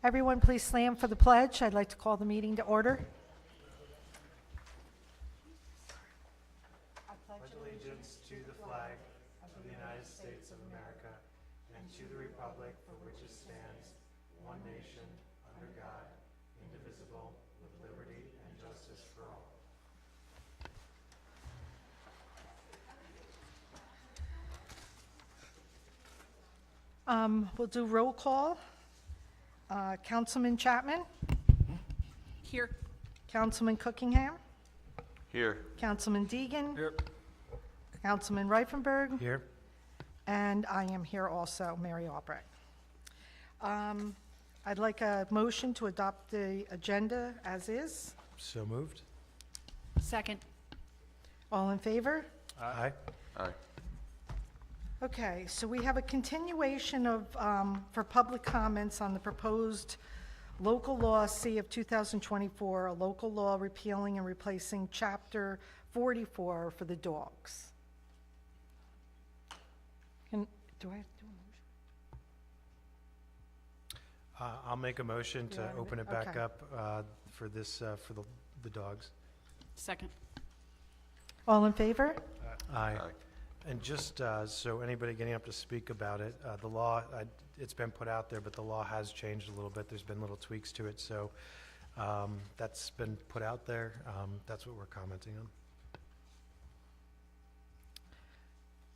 Everyone, please stand for the pledge. I'd like to call the meeting to order. Pledge allegiance to the flag of the United States of America and to the republic for which it stands, one nation, under God, indivisible, with liberty and justice for all. We'll do roll call. Councilman Chapman? Here. Councilman Cookingham? Here. Councilman Deegan? Here. Councilman Reifenberg? Here. And I am here also, Mary Albrecht. I'd like a motion to adopt the agenda as is. So moved. Second. All in favor? Aye. Aye. Okay, so we have a continuation of, for public comments on the proposed local law C of 2024, a local law repealing and replacing Chapter 44 for the dogs. Do I have to do a motion? I'll make a motion to Yeah, open it back okay. up for this, for the dogs. Second. All in favor? Aye. Aye. And just so anybody getting up to speak about it, the law, it's been put out there, but the law has changed a little bit. There's been little tweaks to it, so that's been put out there. That's what we're commenting on.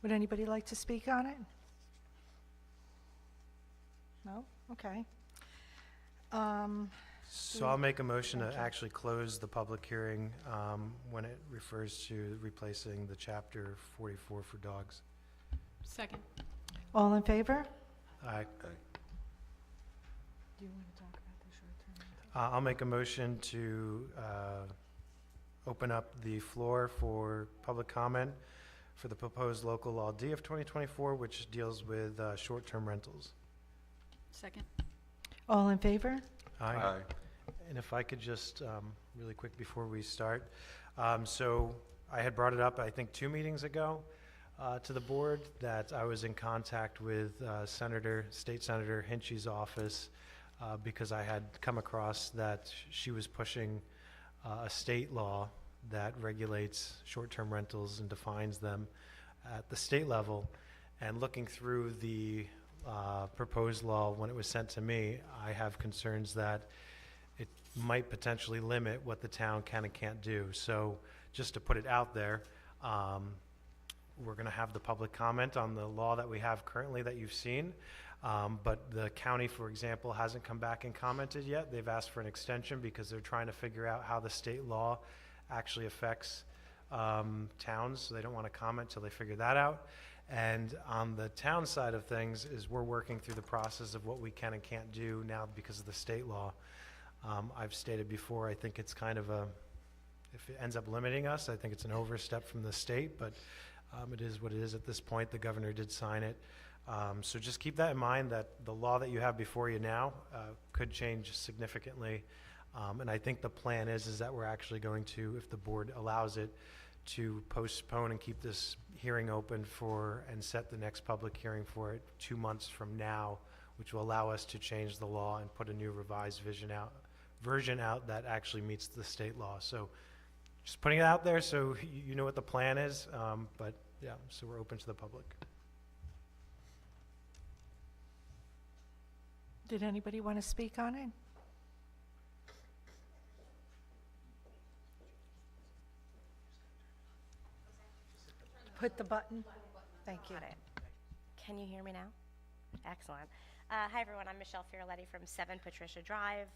Would anybody like to speak on it? No? Okay. So I'll make a motion to actually close the public hearing when it refers to replacing the Chapter 44 for dogs. Second. All in favor? Aye. Aye. Do you want to talk about the short-term? I'll make a motion to open up the floor for public comment for the proposed local law D of 2024, which deals with short-term rentals. Second. All in favor? Aye. And if I could just, really quick before we start, so I had brought it up, I think, 2 meetings ago to the board, that I was in contact with State Senator Hinchy's office because I had come across that she was pushing a state law that regulates short-term rentals and defines them at the state level. And looking through the proposed law, when it was sent to me, I have concerns that it might potentially limit what the town can and can't do. So just to put it out there, we're going to have the public comment on the law that we have currently that you've seen. But the county, for example, hasn't come back and commented yet. They've asked for an extension because they're trying to figure out how the state law actually affects towns. So they don't want to comment till they figure that out. And on the town side of things is we're working through the process of what we can and can't do now because of the state law. I've stated before, I think it's kind of if it ends up limiting us, I think it's an overstep from the state, but it is what it is at this point. The governor did sign it. So just keep that in mind, that the law that you have before you now could change significantly. And I think the plan is that we're actually going to, if the board allows it, to postpone and keep this hearing open and set the next public hearing for it 2 months from now, which will allow us to change the law and put a new revised version out that actually meets the state law. So just putting it out there so you know what the plan is, but yeah, so we're open to the public. Did anybody want to speak on it? Put the button. Thank you. Got it. Can you hear me now? Excellent. Hi, everyone. I'm Michelle Fioretti from 7 Patricia Drive.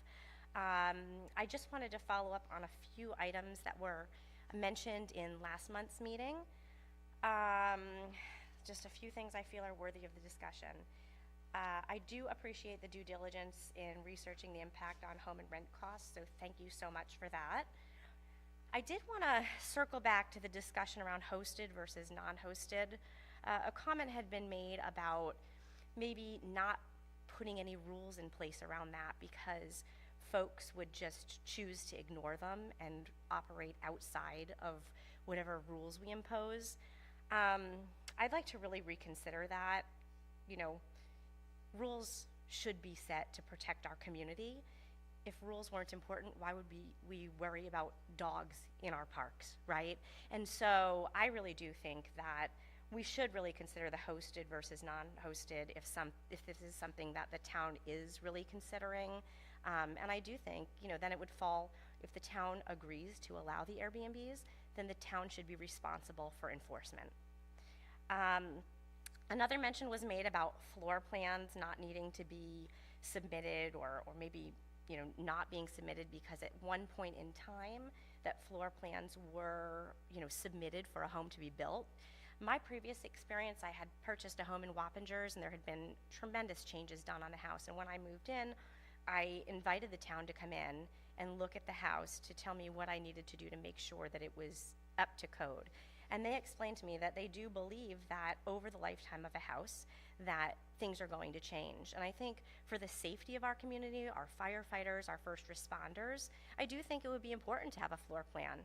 I just wanted to follow up on a few items that were mentioned in last month's meeting. Just a few things I feel are worthy of the discussion. I do appreciate the due diligence in researching the impact on home and rent costs, so thank you so much for that. I did want to circle back to the discussion around hosted versus non-hosted. A comment had been made about maybe not putting any rules in place around that because folks would just choose to ignore them and operate outside of whatever rules we impose. I'd like to really reconsider that. You know, rules should be set to protect our community. If rules weren't important, why would we worry about dogs in our parks, right? And so I really do think that we should really consider the hosted versus non-hosted if this is something that the town is really considering. And I do think, then it would fall, if the town agrees to allow the Airbnbs, then the town should be responsible for enforcement. Another mention was made about floor plans not needing to be submitted or maybe not being submitted because at one point in time that floor plans were submitted for a home to be built. My previous experience, I had purchased a home in Wappingers and there had been tremendous changes done on the house, and when I moved in, I invited the town to come in and look at the house to tell me what I needed to do to make sure that it was up to code. And they explained to me that they do believe that over the lifetime of a house that things are going to change. And I think for the safety of our community, our firefighters, our first responders, I do think it would be important to have a floor plan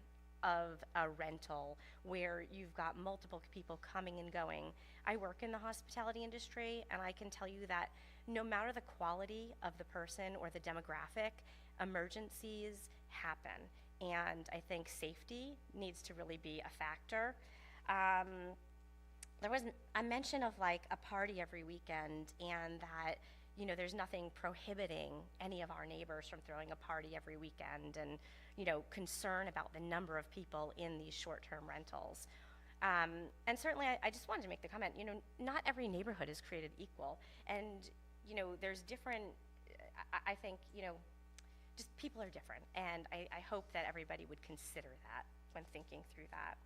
of a rental where you've got multiple people coming and going. I work in the hospitality industry, and I can tell you that no matter the quality of the person or the demographic, emergencies happen. And I think safety needs to really be a factor. There was a mention of like a party every weekend, and that there's nothing prohibiting any of our neighbors from throwing a party every weekend, and concern about the number of people in these short-term rentals. And certainly I just wanted to make the comment, not every neighborhood is created equal, and there's different, I think, just people are different, and I hope that everybody would consider that when thinking through that.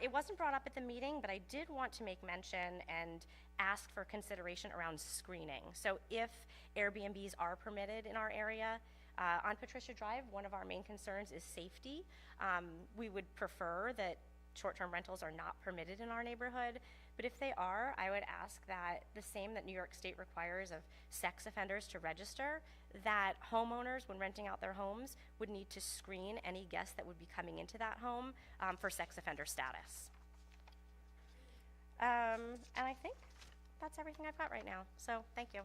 It wasn't brought up at the meeting, but I did want to make mention and ask for consideration around screening. So if Airbnbs are permitted in our area, on Patricia Drive, one of our main concerns is safety. We would prefer that short-term rentals are not permitted in our neighborhood, but if they are, I would ask that the same that New York State requires of sex offenders to register, that homeowners, when renting out their homes, would need to screen any guests that would be coming into that home for sex offender status. And I think that's everything I've got right now, so thank you.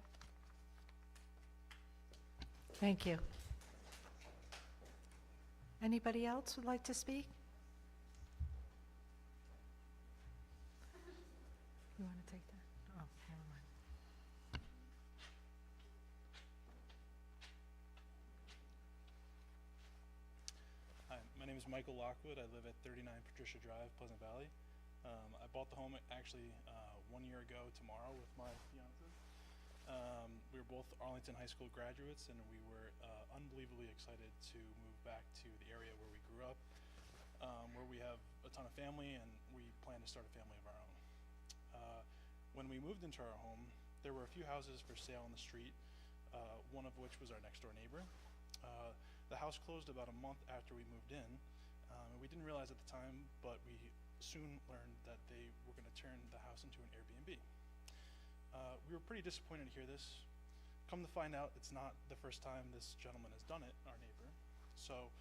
Thank you. Anybody else would like to speak? You want to take that? Oh, never mind. Hi, my name is Michael Lockwood. I live at 39 Patricia Drive, Pleasant Valley. I bought the home actually 1 year ago tomorrow with my fiance. We were both Arlington High School graduates, and we were unbelievably excited to move back to the area where we grew up, where we have a ton of family, and we plan to start a family of our own. When we moved into our home, there were a few houses for sale on the street, one of which was our next door neighbor. The house closed about a month after we moved in, and we didn't realize at the time, but we soon learned that they were going to turn the house into an Airbnb. We were pretty disappointed to hear this. Come to find out, it's not the first time this gentleman has done it, our neighbor. So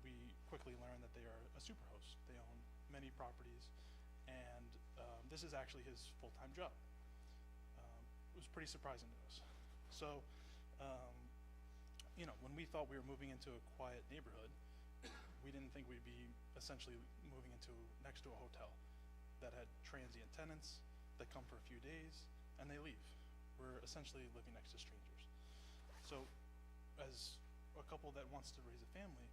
we quickly learned that they are a superhost. They own many properties, and this is actually his full-time job. It was pretty surprising to us. So, when we thought we were moving into a quiet neighborhood, we didn't think we'd be essentially moving into next to a hotel that had transient tenants that come for a few days and they leave. We're essentially living next to strangers. So, as a couple that wants to raise a family,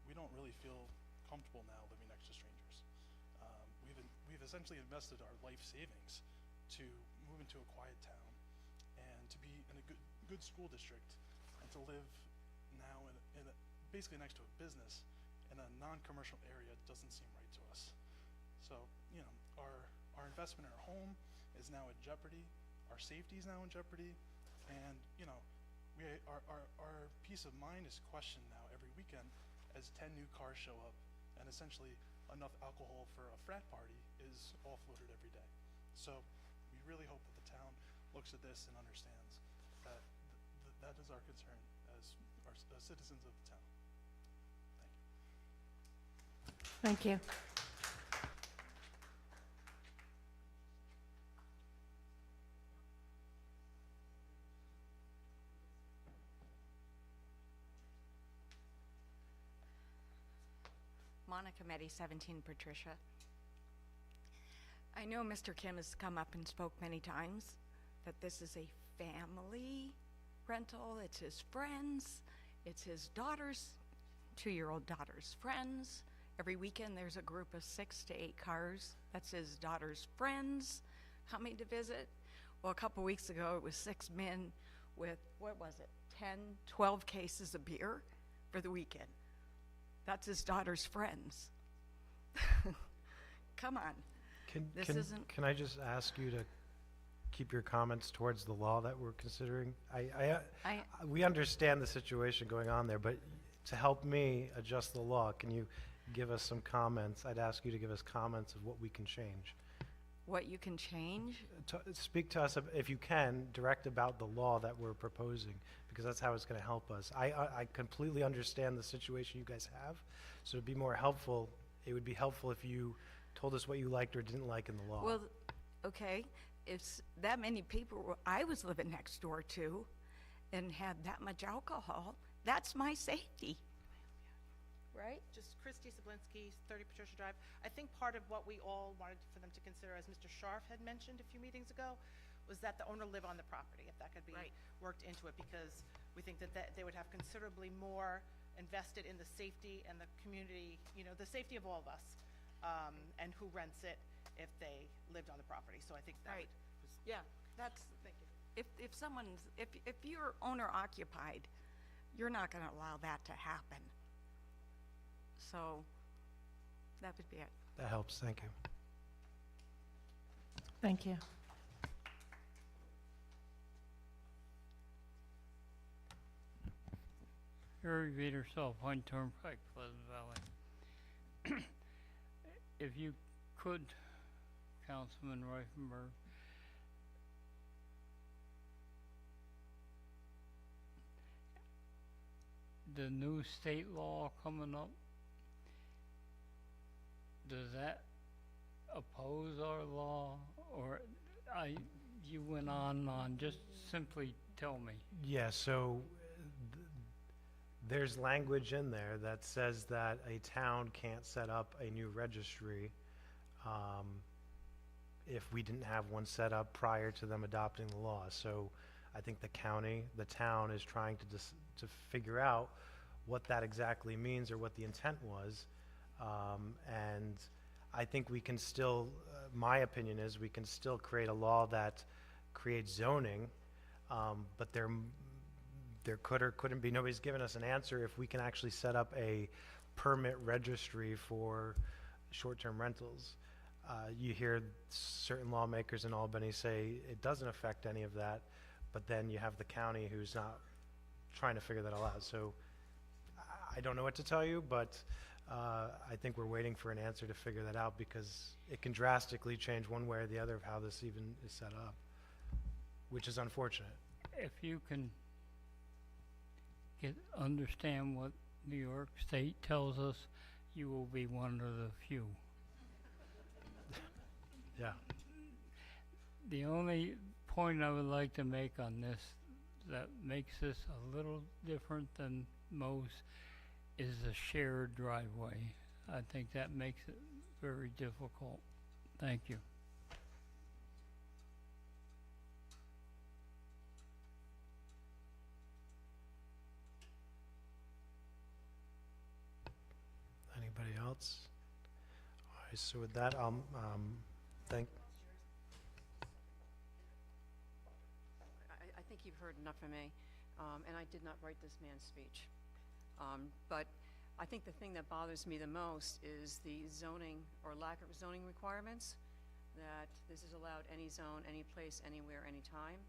we don't really feel comfortable now living next to strangers. We've essentially invested our life savings to move into a quiet town and to be in a good school district, and to live now basically next to a business in a non-commercial area doesn't seem right to us. So, our investment in our home is now in jeopardy. Our safety is now in jeopardy, and our peace of mind is questioned now every weekend as 10 new cars show up, and essentially enough alcohol for a frat party is offloaded every day. So we really hope that the town looks at this and understands that that is our concern as citizens of the town. Thank you. Thank you. Committee 17, Patricia. I know Mr. Kim has come up and spoke many times that this is a family rental. It's his friends. It's his daughter's, 2-year-old daughter's friends. Every weekend there's a group of 6 to 8 cars. That's his daughter's friends coming to visit. Well, a couple weeks ago it was 6 men with, what was it, 10, 12 cases of beer for the weekend. That's his daughter's friends. Come on. This isn't- Can I just ask you to keep your comments towards the law that we're considering? We understand the situation going on there, but to help me adjust the law, can you give us some comments? I'd ask you to give us comments of what we can change. What you can change? Speak to us, if you can, direct about the law that we're proposing, because that's how it's going to help us. I completely understand the situation you guys have, so it'd be more helpful, it would be helpful if you told us what you liked or didn't like in the law. Well, okay, if that many people I was living next door to and had that much alcohol, that's my safety. Right? Just Christy Sablinski, 30 Patricia Drive. I think part of what we all wanted for them to consider, as Mr. Scharf had mentioned a few meetings ago, was that the owner live on the property, if that could be Right. worked into it, because we think that they would have considerably more invested in the safety and the community, you know, the safety of all of us, and who rents it if they lived on the property. So I think that Right. was, Yeah, that's, thank you. if someone's, if you're owner occupied, you're not gonna allow that to happen. So, that would be it. That helps, thank you. Thank you. Gary Vader, Point Turnpike, Pleasant Valley. If you could, Councilman Reifenberg, the new state law coming up, does that oppose our law, or you went on, just simply tell me. Yeah, so there's language in there that says that a town can't set up a new registry if we didn't have one set up prior to them adopting the law. So I think the town is trying to figure out what that exactly means or what the intent was. And I think we can still, my opinion is we can still create a law that creates zoning, but there could or couldn't be, nobody's given us an answer if we can actually set up a permit registry for short-term rentals. You hear certain lawmakers in Albany say it doesn't affect any of that, but then you have the county who's not trying to figure that all out. So I don't know what to tell you, but I think we're waiting for an answer to figure that out, because it can drastically change one way or the other of how this even is set up, which is unfortunate. If you can understand what New York State tells us, you will be one of the few. Yeah. The only point I would like to make on this that makes this a little different than most is the shared driveway. I think that makes it very difficult. Thank you. Anybody else? All right, so with that, I'll thank. I think you've heard enough from me, and I did not write this man's speech. But I think the thing that bothers me the most is the zoning or lack of zoning requirements, that this is allowed any zone, any place, anywhere, anytime.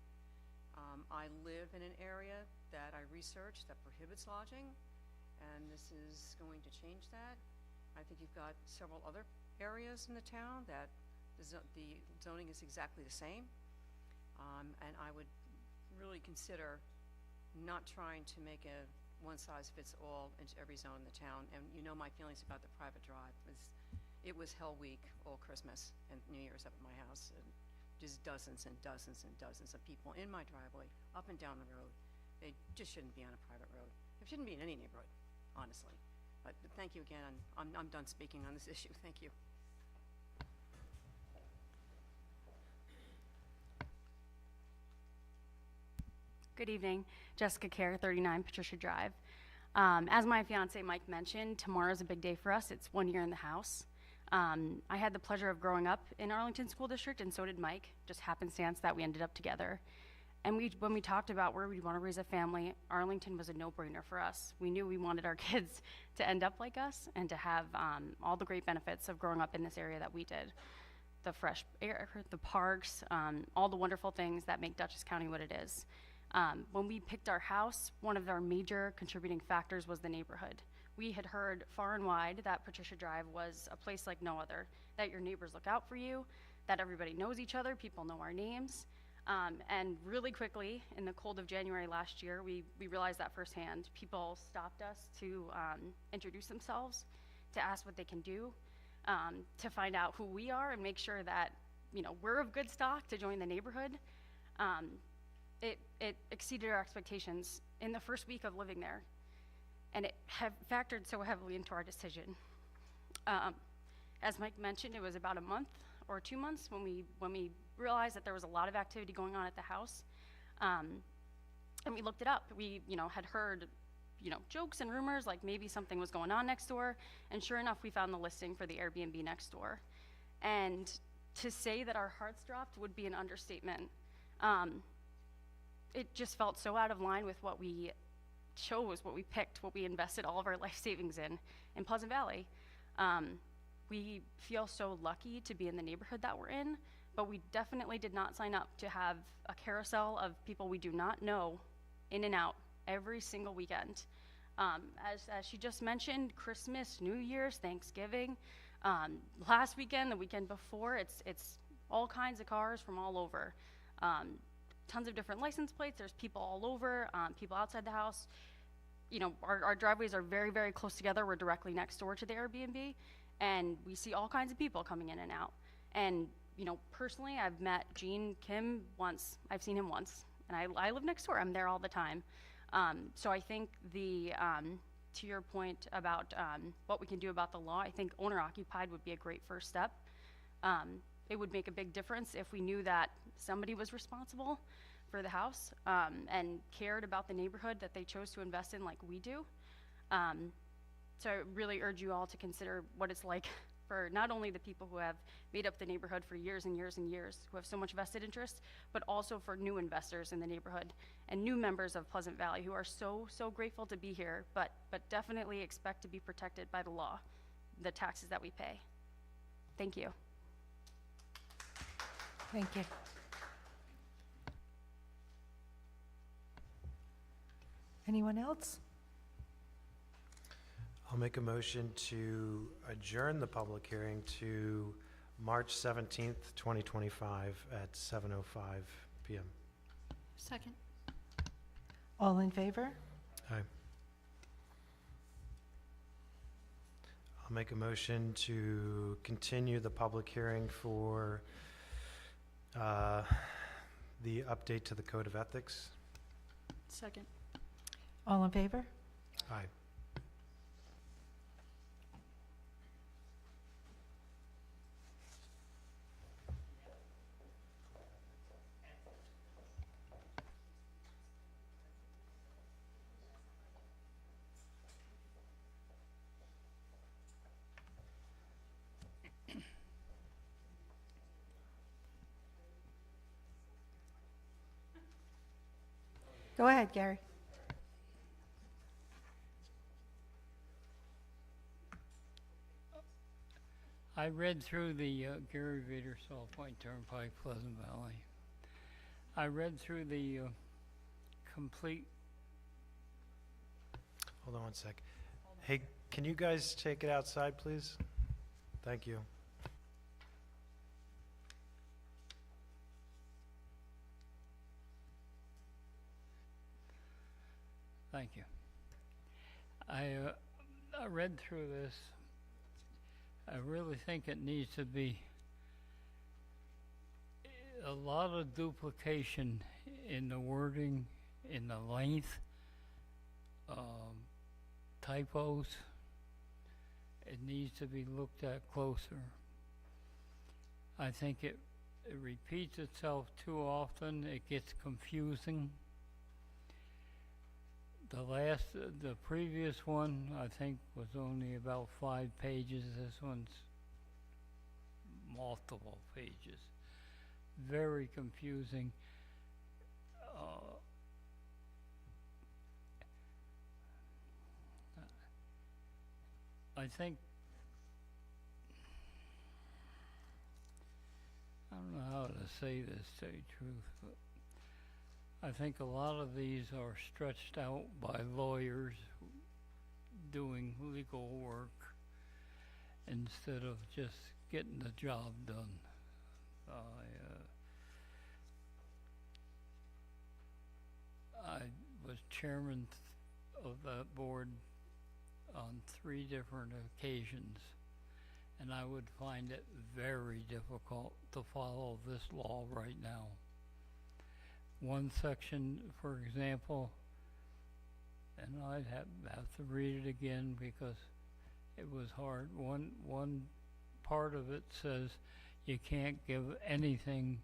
I live in an area that I researched that prohibits lodging, and this is going to change that. I think you've got several other areas in the town that the zoning is exactly the same. And I would really consider not trying to make a one-size-fits-all into every zone in the town. And you know my feelings about the private drive. It was hell week all Christmas and New Year's up at my house. And just dozens and dozens and dozens of people in my driveway, up and down the road. They just shouldn't be on a private road. It shouldn't be in any neighborhood, honestly. But thank you again, and I'm done speaking on this issue. Thank you. Good evening, Jessica Kerr, 39 Patricia Drive. As my fiance Mike mentioned, tomorrow's a big day for us. It's 1 year in the house. I had the pleasure of growing up in Arlington School District, and so did Mike. Just happenstance that we ended up together. And when we talked about where we'd want to raise a family, Arlington was a no-brainer for us. We knew we wanted our kids to end up like us and to have all the great benefits of growing up in this area that we did. The fresh air, the parks, all the wonderful things that make Dutchess County what it is. When we picked our house, one of our major contributing factors was the neighborhood. We had heard far and wide that Patricia Drive was a place like no other, that your neighbors look out for you, that everybody knows each other, people know our names. And really quickly, in the cold of January last year, we realized that firsthand. People stopped us to introduce themselves, to ask what they can do, to find out who we are and make sure that, you know, we're of good stock to join the neighborhood. It exceeded our expectations in the first week of living there, and it factored so heavily into our decision. As Mike mentioned, it was about a month or 2 months when we realized that there was a lot of activity going on at the house, and we looked it up. We, had heard, jokes and rumors like maybe something was going on next door, and sure enough, we found the listing for the Airbnb next door. And to say that our hearts dropped would be an understatement. It just felt so out of line with what we chose, what we picked, what we invested all of our life savings in Pleasant Valley. We feel so lucky to be in the neighborhood that we're in, but we definitely did not sign up to have a carousel of people we do not know in and out every single weekend. As she just mentioned, Christmas, New Year's, Thanksgiving, last weekend, the weekend before, it's all kinds of cars from all over. Tons of different license plates. There's people all over, people outside the house. Our driveways are very, very close together. We're directly next door to the Airbnb, and we see all kinds of people coming in and out. And, personally, I've met Gene Kim once. I've seen him once, and I live next door. I'm there all the time. So I think to your point about what we can do about the law, I think owner-occupied would be a great first step. It would make a big difference if we knew that somebody was responsible for the house and cared about the neighborhood that they chose to invest in like we do. So I really urge you all to consider what it's like for not only the people who have made up the neighborhood for years and years and years, who have so much vested interest, but also for new investors in the neighborhood and new members of Pleasant Valley who are so, so grateful to be here, but definitely expect to be protected by the law, the taxes that we pay. Thank you. Thank you. Anyone else? I'll make a motion to adjourn the public hearing to March 17th, 2025 at 7:05 PM. Second. All in favor? Aye. I'll make a motion to continue the public hearing for the update to the Code of Ethics. Second. All in favor? Aye. Go ahead, Gary. I read through the Gary Vader Salt Point Turnpike, Pleasant Valley. I read through the complete. Hold on one sec. Hey, can you guys take it outside, please? Thank you. Thank you. I read through this. I really think it needs to be a lot of duplication in the wording, in the length, typos, it needs to be looked at closer. I think it repeats itself too often, it gets confusing. The previous one, I think, was only about 5 pages. This one's multiple pages. Very confusing. I think, I don't know how to say this, to tell you the truth, but I think a lot of these are stretched out by lawyers doing legal work instead of just getting the job done. I was chairman of that board on 3 different occasions, and I would find it very difficult to follow this law right now. One section, for example, and I'd have to read it again because it was hard. One part of it says you can't give anything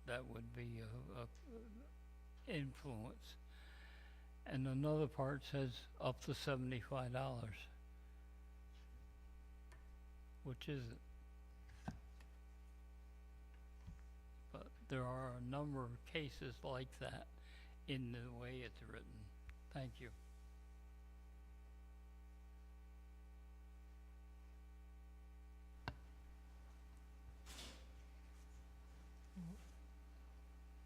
that would be a influence. And another part says up to $75. Which is it? But there are a number of cases like that in the way it's written. Thank you.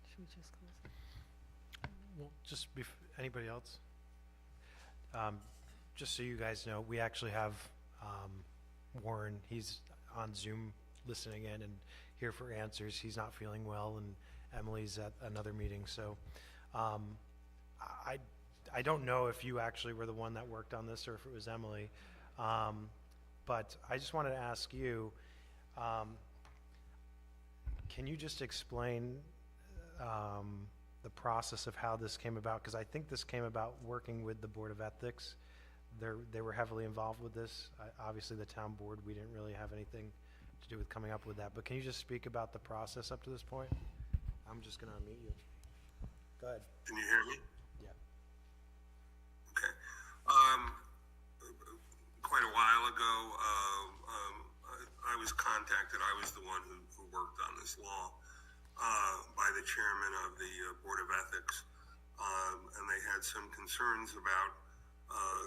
Should we just close? Well, just anybody else? Just so you guys know, we actually have Warren. He's on Zoom listening in and here for answers. He's not feeling well, and Emily's at another meeting. So I don't know if you actually were the one that worked on this or if it was Emily. But I just wanted to ask you, can you just explain the process of how this came about? Because I think this came about working with the Board of Ethics. They were heavily involved with this. Obviously, the town board, we didn't really have anything to do with coming up with that. But can you just speak about the process up to this point? I'm just going to unmute you. Go ahead. Can you hear me? Yeah. Okay. Quite a while ago, I was contacted. I was the one who worked on this law by the chairman of the Board of Ethics, and they had some concerns about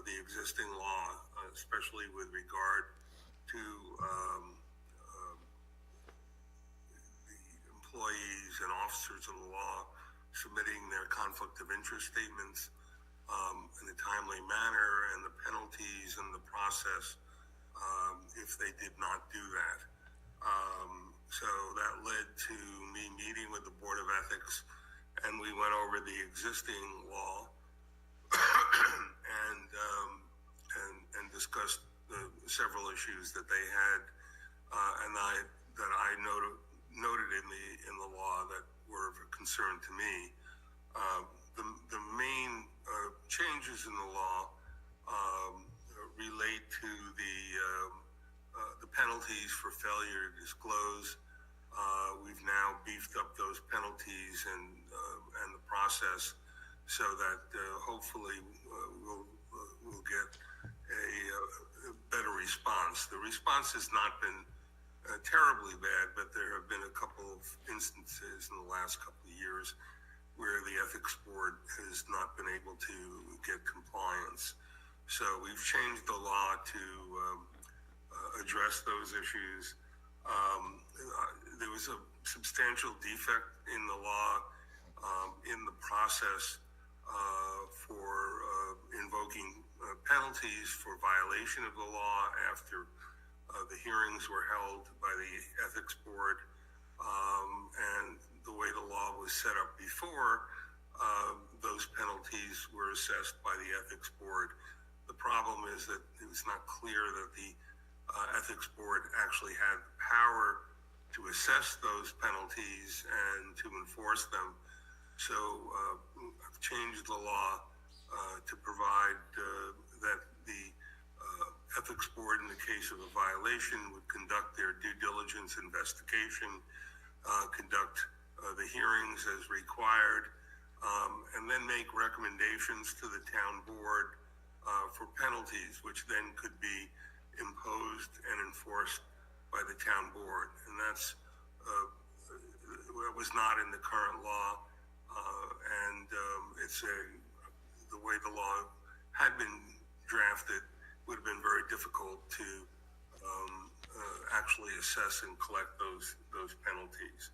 the existing law, especially with regard to the employees and officers of the law submitting their conflict of interest statements in a timely manner, and the penalties and the process if they did not do that. So that led to me meeting with the Board of Ethics, and we went over the existing law and discussed several issues that they had, and I noted in the law that were of concern to me. The main changes in the law relate to the penalties for failure to disclose. We've now beefed up those penalties and the process so that hopefully we'll get a better response. The response has not been terribly bad, but there have been a couple of instances in the last couple of years where the ethics board has not been able to get compliance. So we've changed the law to address those issues. There was a substantial defect in the law in the process for invoking penalties for violation of the law after the hearings were held by the ethics board, and the way the law was set up before, those penalties were assessed by the ethics board. The problem is that it was not clear that the ethics board actually had the power to assess those penalties and to enforce them. So I've changed the law to provide that the Ethics Board, in the case of a violation, would conduct their due diligence investigation, conduct the hearings as required, and then make recommendations to the town board for penalties, which then could be imposed and enforced by the town board. And that's was not in the current law, and the way the law had been drafted would have been very difficult to actually assess and collect those penalties.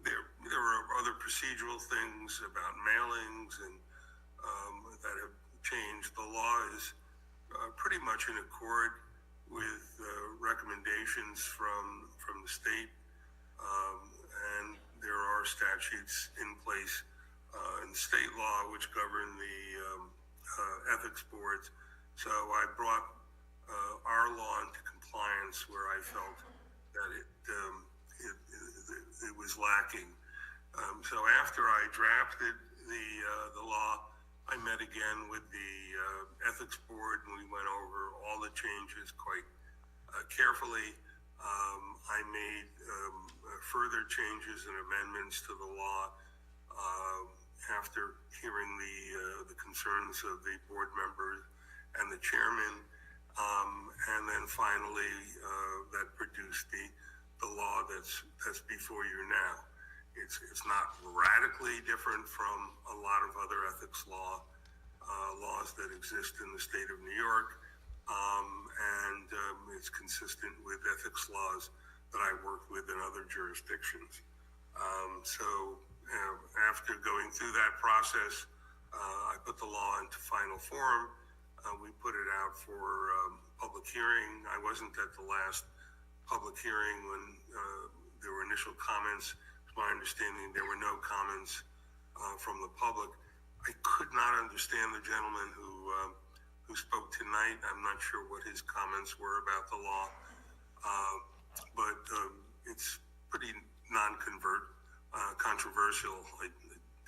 There were other procedural things about mailings and that have changed. The law is pretty much in accord with recommendations from the state, and there are statutes in place in state law which govern the ethics boards. So I brought our law into compliance where I felt that it was lacking. So after I drafted the law, I met again with the ethics board, and we went over all the changes quite carefully. I made further changes and amendments to the law after hearing the concerns of the board members and the chairman, and then finally that produced the law that's before you now. It's not radically different from a lot of other ethics laws that exist in the state of New York, and it's consistent with ethics laws that I work with in other jurisdictions. So after going through that process, I put the law into final form. We put it out for public hearing. I wasn't at the last public hearing when there were initial comments. To my understanding, there were no comments from the public. I could not understand the gentleman who spoke tonight. I'm not sure what his comments were about the law, but it's pretty controversial. I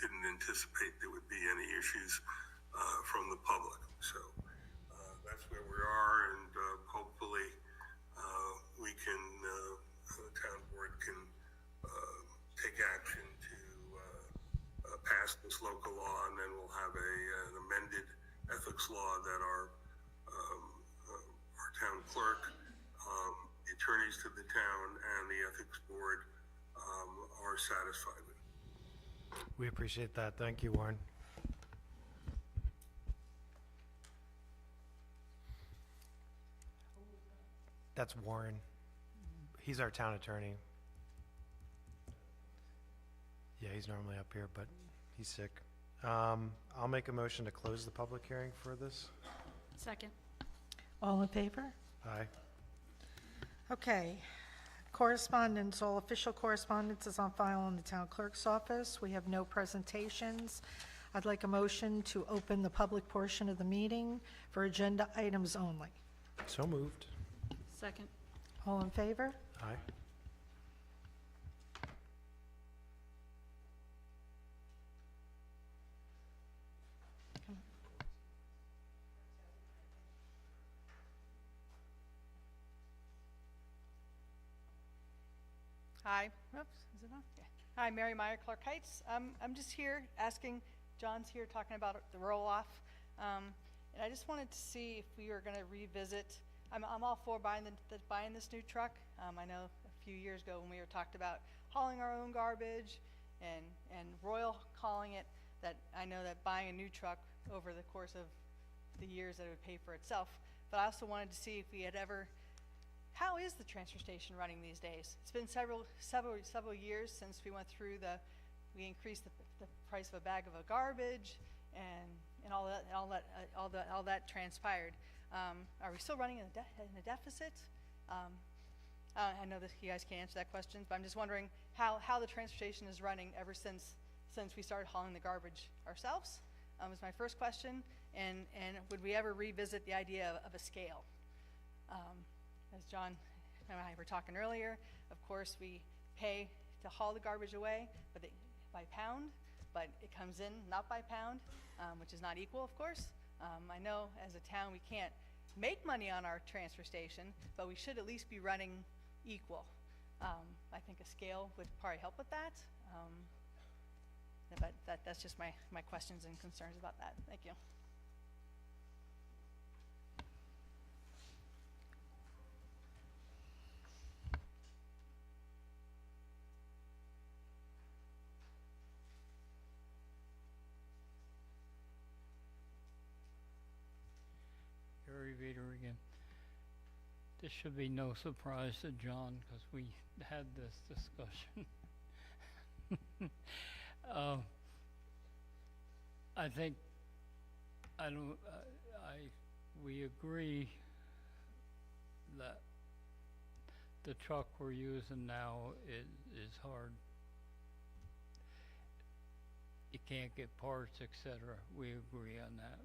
didn't anticipate there would be any issues from the public. So that's where we are, and hopefully we can, the town board can take action to pass this local law, and then we'll have an amended ethics law that our town clerk, the attorneys to the town, and the ethics board are satisfied with. We appreciate that. Thank you, Warren. That's Warren. He's our town attorney. Yeah, he's normally up here, but he's sick. I'll make a motion to close the public hearing for this. Second. All in favor? Aye. Okay. Correspondence, all official correspondence is on file in the town clerk's office. We have no presentations. I'd like a motion to open the public portion of the meeting for agenda items only. So moved. Second. All in favor? Aye. Hi. Oops, is it on? Yeah. Hi, Mary Meyer, Clark Heights. I'm just here asking, John's here talking about the roll-off. And I just wanted to see if we were going to revisit. I'm all for buying this new truck. I know a few years ago when we were talked about hauling our own garbage and Royal calling it, that I know that buying a new truck over the course of the years that it would pay for itself. But I also wanted to see if we had ever, how is the transfer station running these days? It's been several years since we went through we increased the price of a bag of garbage and all that transpired. Are we still running in a deficit? I know that you guys can't answer that question, but I'm just wondering how the transfer station is running ever since we started hauling the garbage ourselves. Is my first question, and would we ever revisit the idea of a scale? As John and I were talking earlier, of course we pay to haul the garbage away, but by pound. but it comes in not by pound, which is not equal, of course. I know as a town we can't make money on our transfer station, but we should at least be running equal. I think a scale would probably help with that. But that's just my questions and concerns about that. Thank you. Gary Vader again. This should be no surprise to John because we had this discussion. I think we agree that the truck we're using now is hard. You can't get parts, etc. We agree on that.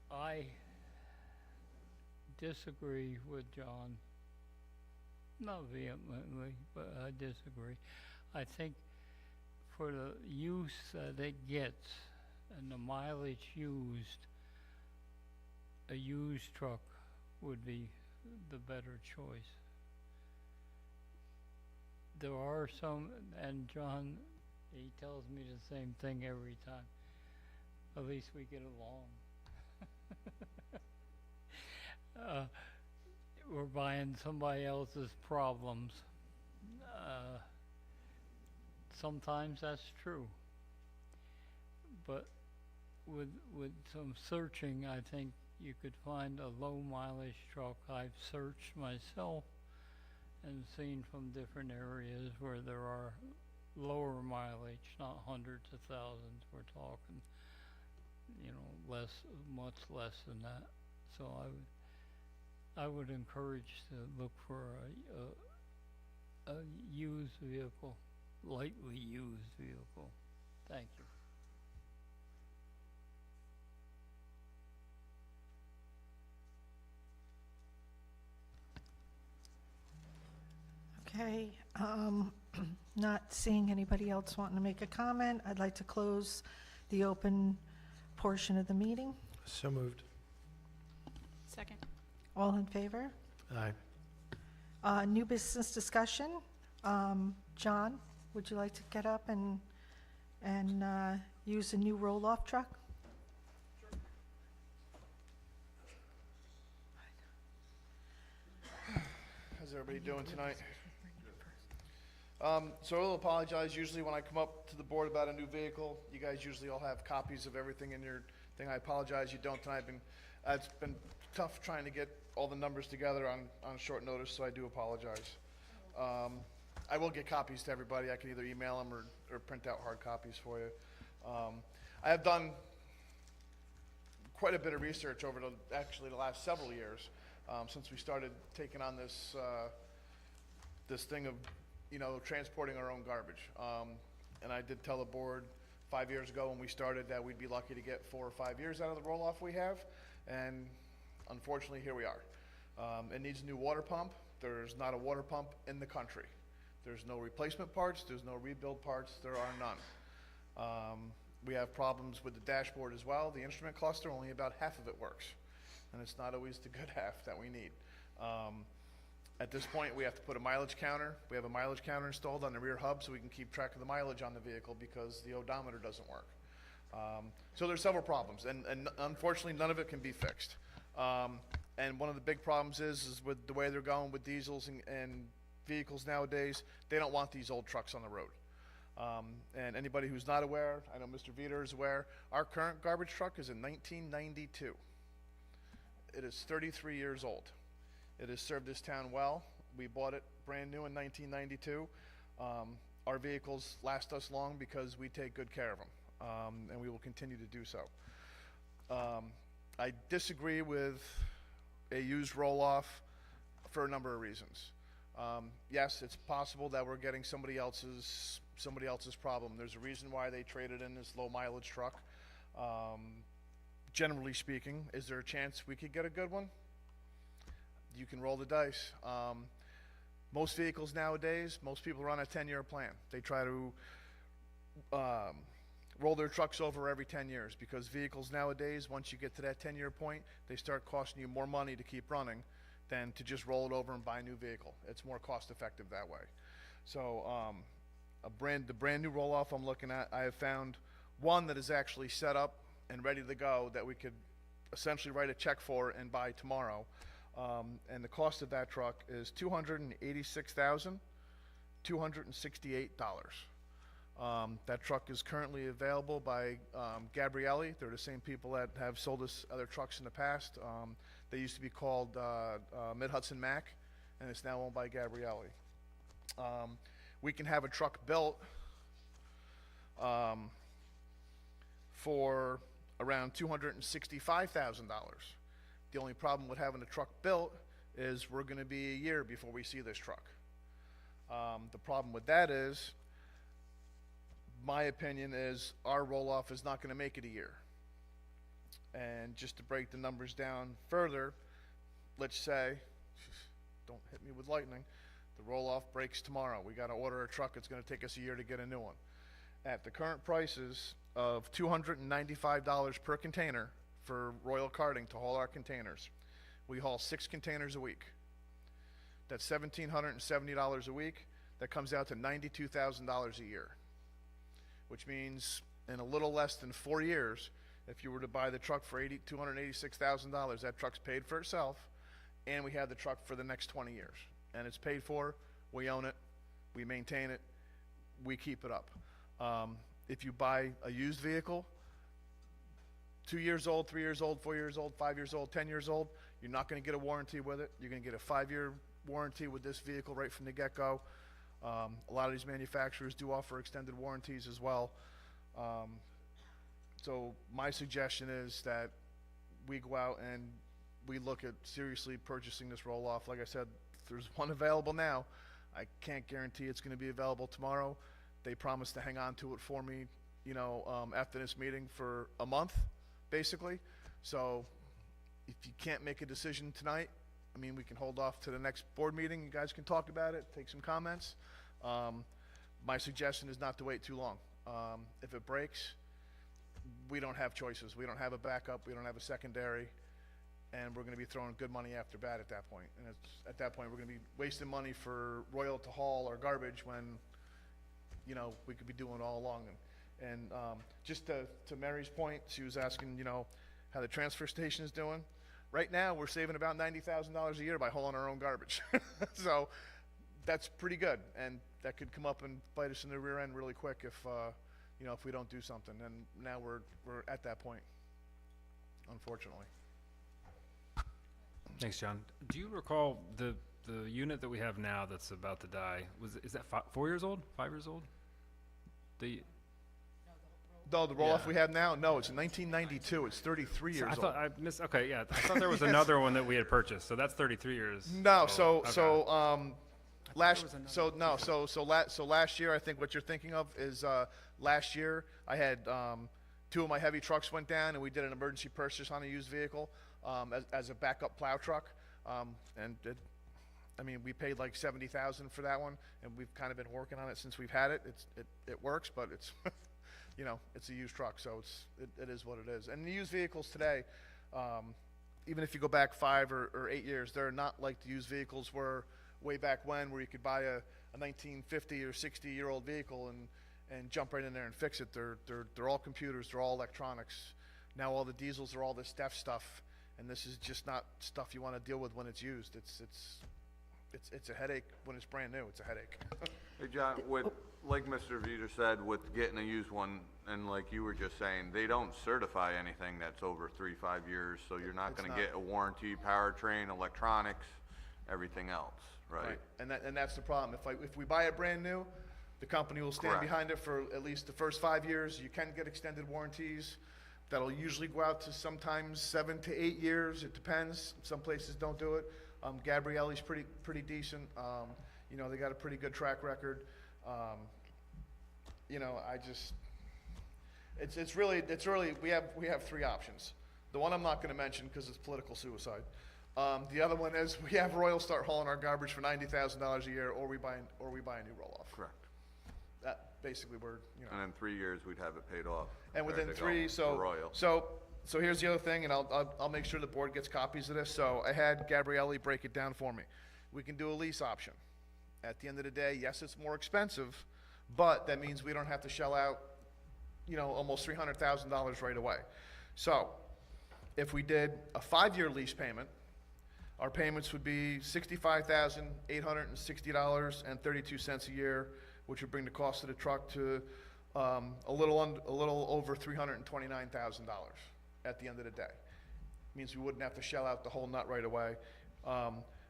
I disagree with John, not vehemently, but I disagree. I think for the use that it gets and the mileage used, a used truck would be the better choice. There are some, and John, he tells me the same thing every time. At least we get along. We're buying somebody else's problems. Sometimes that's true. But with some searching, I think you could find a low mileage truck. I've searched myself and seen from different areas where there are lower mileage, not hundreds of thousands, we're talking, you know, much less than that. So I would encourage to look for a used vehicle, lightly used vehicle. Thank you. Okay, not seeing anybody else wanting to make a comment, I'd like to close the open portion of the meeting. So moved. Second. All in favor? Aye. New business discussion. John, would you like to get up and use a new roll-off truck? How's everybody doing tonight? So I'll apologize. Usually when I come up to the board about a new vehicle, you guys usually all have copies of everything in your thing. I apologize you don't tonight. It's been tough trying to get all the numbers together on short notice, so I do apologize. I will get copies to everybody. I can either email them or print out hard copies for you. I have done quite a bit of research over the last several years since we started taking on this thing of transporting our own garbage. And I did tell the board 5 years ago when we started that we'd be lucky to get 4 or 5 years out of the roll-off we have, and unfortunately here we are. It needs a new water pump. There's not a water pump in the country. There's no replacement parts, there's no rebuild parts, there are none. We have problems with the dashboard as well. The instrument cluster, only about half of it works, and it's not always the good half that we need. At this point, we have to put a mileage counter. We have a mileage counter installed on the rear hub so we can keep track of the mileage on the vehicle because the odometer doesn't work. So there's several problems, and unfortunately, none of it can be fixed. And one of the big problems is with the way they're going with diesels and vehicles nowadays, they don't want these old trucks on the road. And anybody who's not aware, I know Mr. Veter is aware, our current garbage truck is in 1992. It is 33 years old. It has served this town well. We bought it brand new in 1992. Our vehicles last us long because we take good care of them, and we will continue to do so. I disagree with a used roll-off for a number of reasons. Yes, it's possible that we're getting somebody else's problem. There's a reason why they traded in this low mileage truck. Generally speaking, is there a chance we could get a good one? You can roll the dice. Most vehicles nowadays, most people run a 10-year plan. They try to roll their trucks over every 10 years because vehicles nowadays, once you get to that 10-year point, they start costing you more money to keep running than to just roll it over and buy a new vehicle. It's more cost effective that way. So the brand new roll-off I'm looking at, I have found one that is actually set up and ready to go that we could essentially write a check for and buy tomorrow. And the cost of that truck is $286,268. That truck is currently available by Gabrielli. They're the same people that have sold us other trucks in the past. They used to be called Mid-Hudson Mac, and it's now owned by Gabrielli. We can have a truck built for around $265,000. The only problem with having a truck built is we're going to be a year before we see this truck. The problem with that is, my opinion is, our roll-off is not going to make it a year. And just to break the numbers down further, let's say, don't hit me with lightning, the roll-off breaks tomorrow. We got to order a truck. It's going to take us a year to get a new one. At the current prices of $295 per container for Royal Carting to haul our containers, we haul 6 containers a week. That's $1,770 a week. That comes out to $92,000 a year, which means in a little less than 4 years, if you were to buy the truck for $286,000, that truck's paid for itself, and we have the truck for the next 20 years. And it's paid for, we own it, we maintain it, we keep it up. If you buy a used vehicle, 2 years old, 3 years old, 4 years old, 5 years old, 10 years old, you're not going to get a warranty with it. You're going to get a 5-year warranty with this vehicle right from the get-go. A lot of these manufacturers do offer extended warranties as well. So my suggestion is that we go out and we look at seriously purchasing this roll-off. Like I said, there's one available now. I can't guarantee it's going to be available tomorrow. They promised to hang on to it for me, after this meeting for a month, basically. So if you can't make a decision tonight, we can hold off to the next board meeting. You guys can talk about it, take some comments. My suggestion is not to wait too long. If it breaks, we don't have choices. We don't have a backup. We don't have a secondary. And we're going to be throwing good money after bad at that point. And at that point, we're going to be wasting money for Royal to haul our garbage when, we could be doing it all along. And just to Mary's point, she was asking, how the transfer station is doing. Right now, we're saving about $90,000 a year by hauling our own garbage. So that's pretty good. And that could come up and bite us in the rear end really quick if we don't do something. And now we're at that point, unfortunately. Thanks, John. Do you recall the unit that we have now that's about to die? Is that 4 years old? 5 years old? No, the roll-off we have now, no, it's 1992. It's 33 years old. I thought there was another one that we had purchased. So that's 33 years. No, last year, I think what you're thinking of is last year I had 2 of my heavy trucks went down, and we did an emergency purchase on a used vehicle as a backup plow truck, we paid like $70,000 for that one, and we've kind of been working on it since we've had it. It works, but it's it's a used truck, so it is what it is. And the used vehicles today, even if you go back 5 or 8 years, they're not like the used vehicles were way back when, where you could buy a 1950 or 60-year-old vehicle and jump right in there and fix it. They're all computers, they're all electronics. Now all the diesels are all this deaf stuff, and this is just not stuff you want to deal with when it's used. It's a headache when it's brand new. It's a headache. Hey, John, like Mr. Vita said, with getting a used one, and like you were just saying, they don't certify anything that's over 3-5 years, so you're not going to get a warranty, powertrain, electronics, everything else, right? And that's the problem. If we buy it brand new, the company will stand behind it for at least the first 5 years. You can get extended warranties. That'll usually go out to sometimes 7 to 8 years. It depends. Some places don't do it. Gabrielli's pretty decent. They got a pretty good track record. It's really we have 3 options. The one I'm not going to mention because it's political suicide. The other one is we have Royal start hauling our garbage for $90,000 a year, or we buy a new roll-off. Correct. That basically we're, And in 3 years, we'd have it paid off. and within ready to go 3, for Royal. so here's the other thing, and I'll make sure the board gets copies of this. So I had Gabrielli break it down for me. We can do a lease option. At the end of the day, yes, it's more expensive, but that means we don't have to shell out, almost $300,000 right away. So if we did a 5-year lease payment, our payments would be $65,860.32 a year, which would bring the cost of the truck to a little over $329,000 at the end of the day. Means we wouldn't have to shell out the whole nut right away.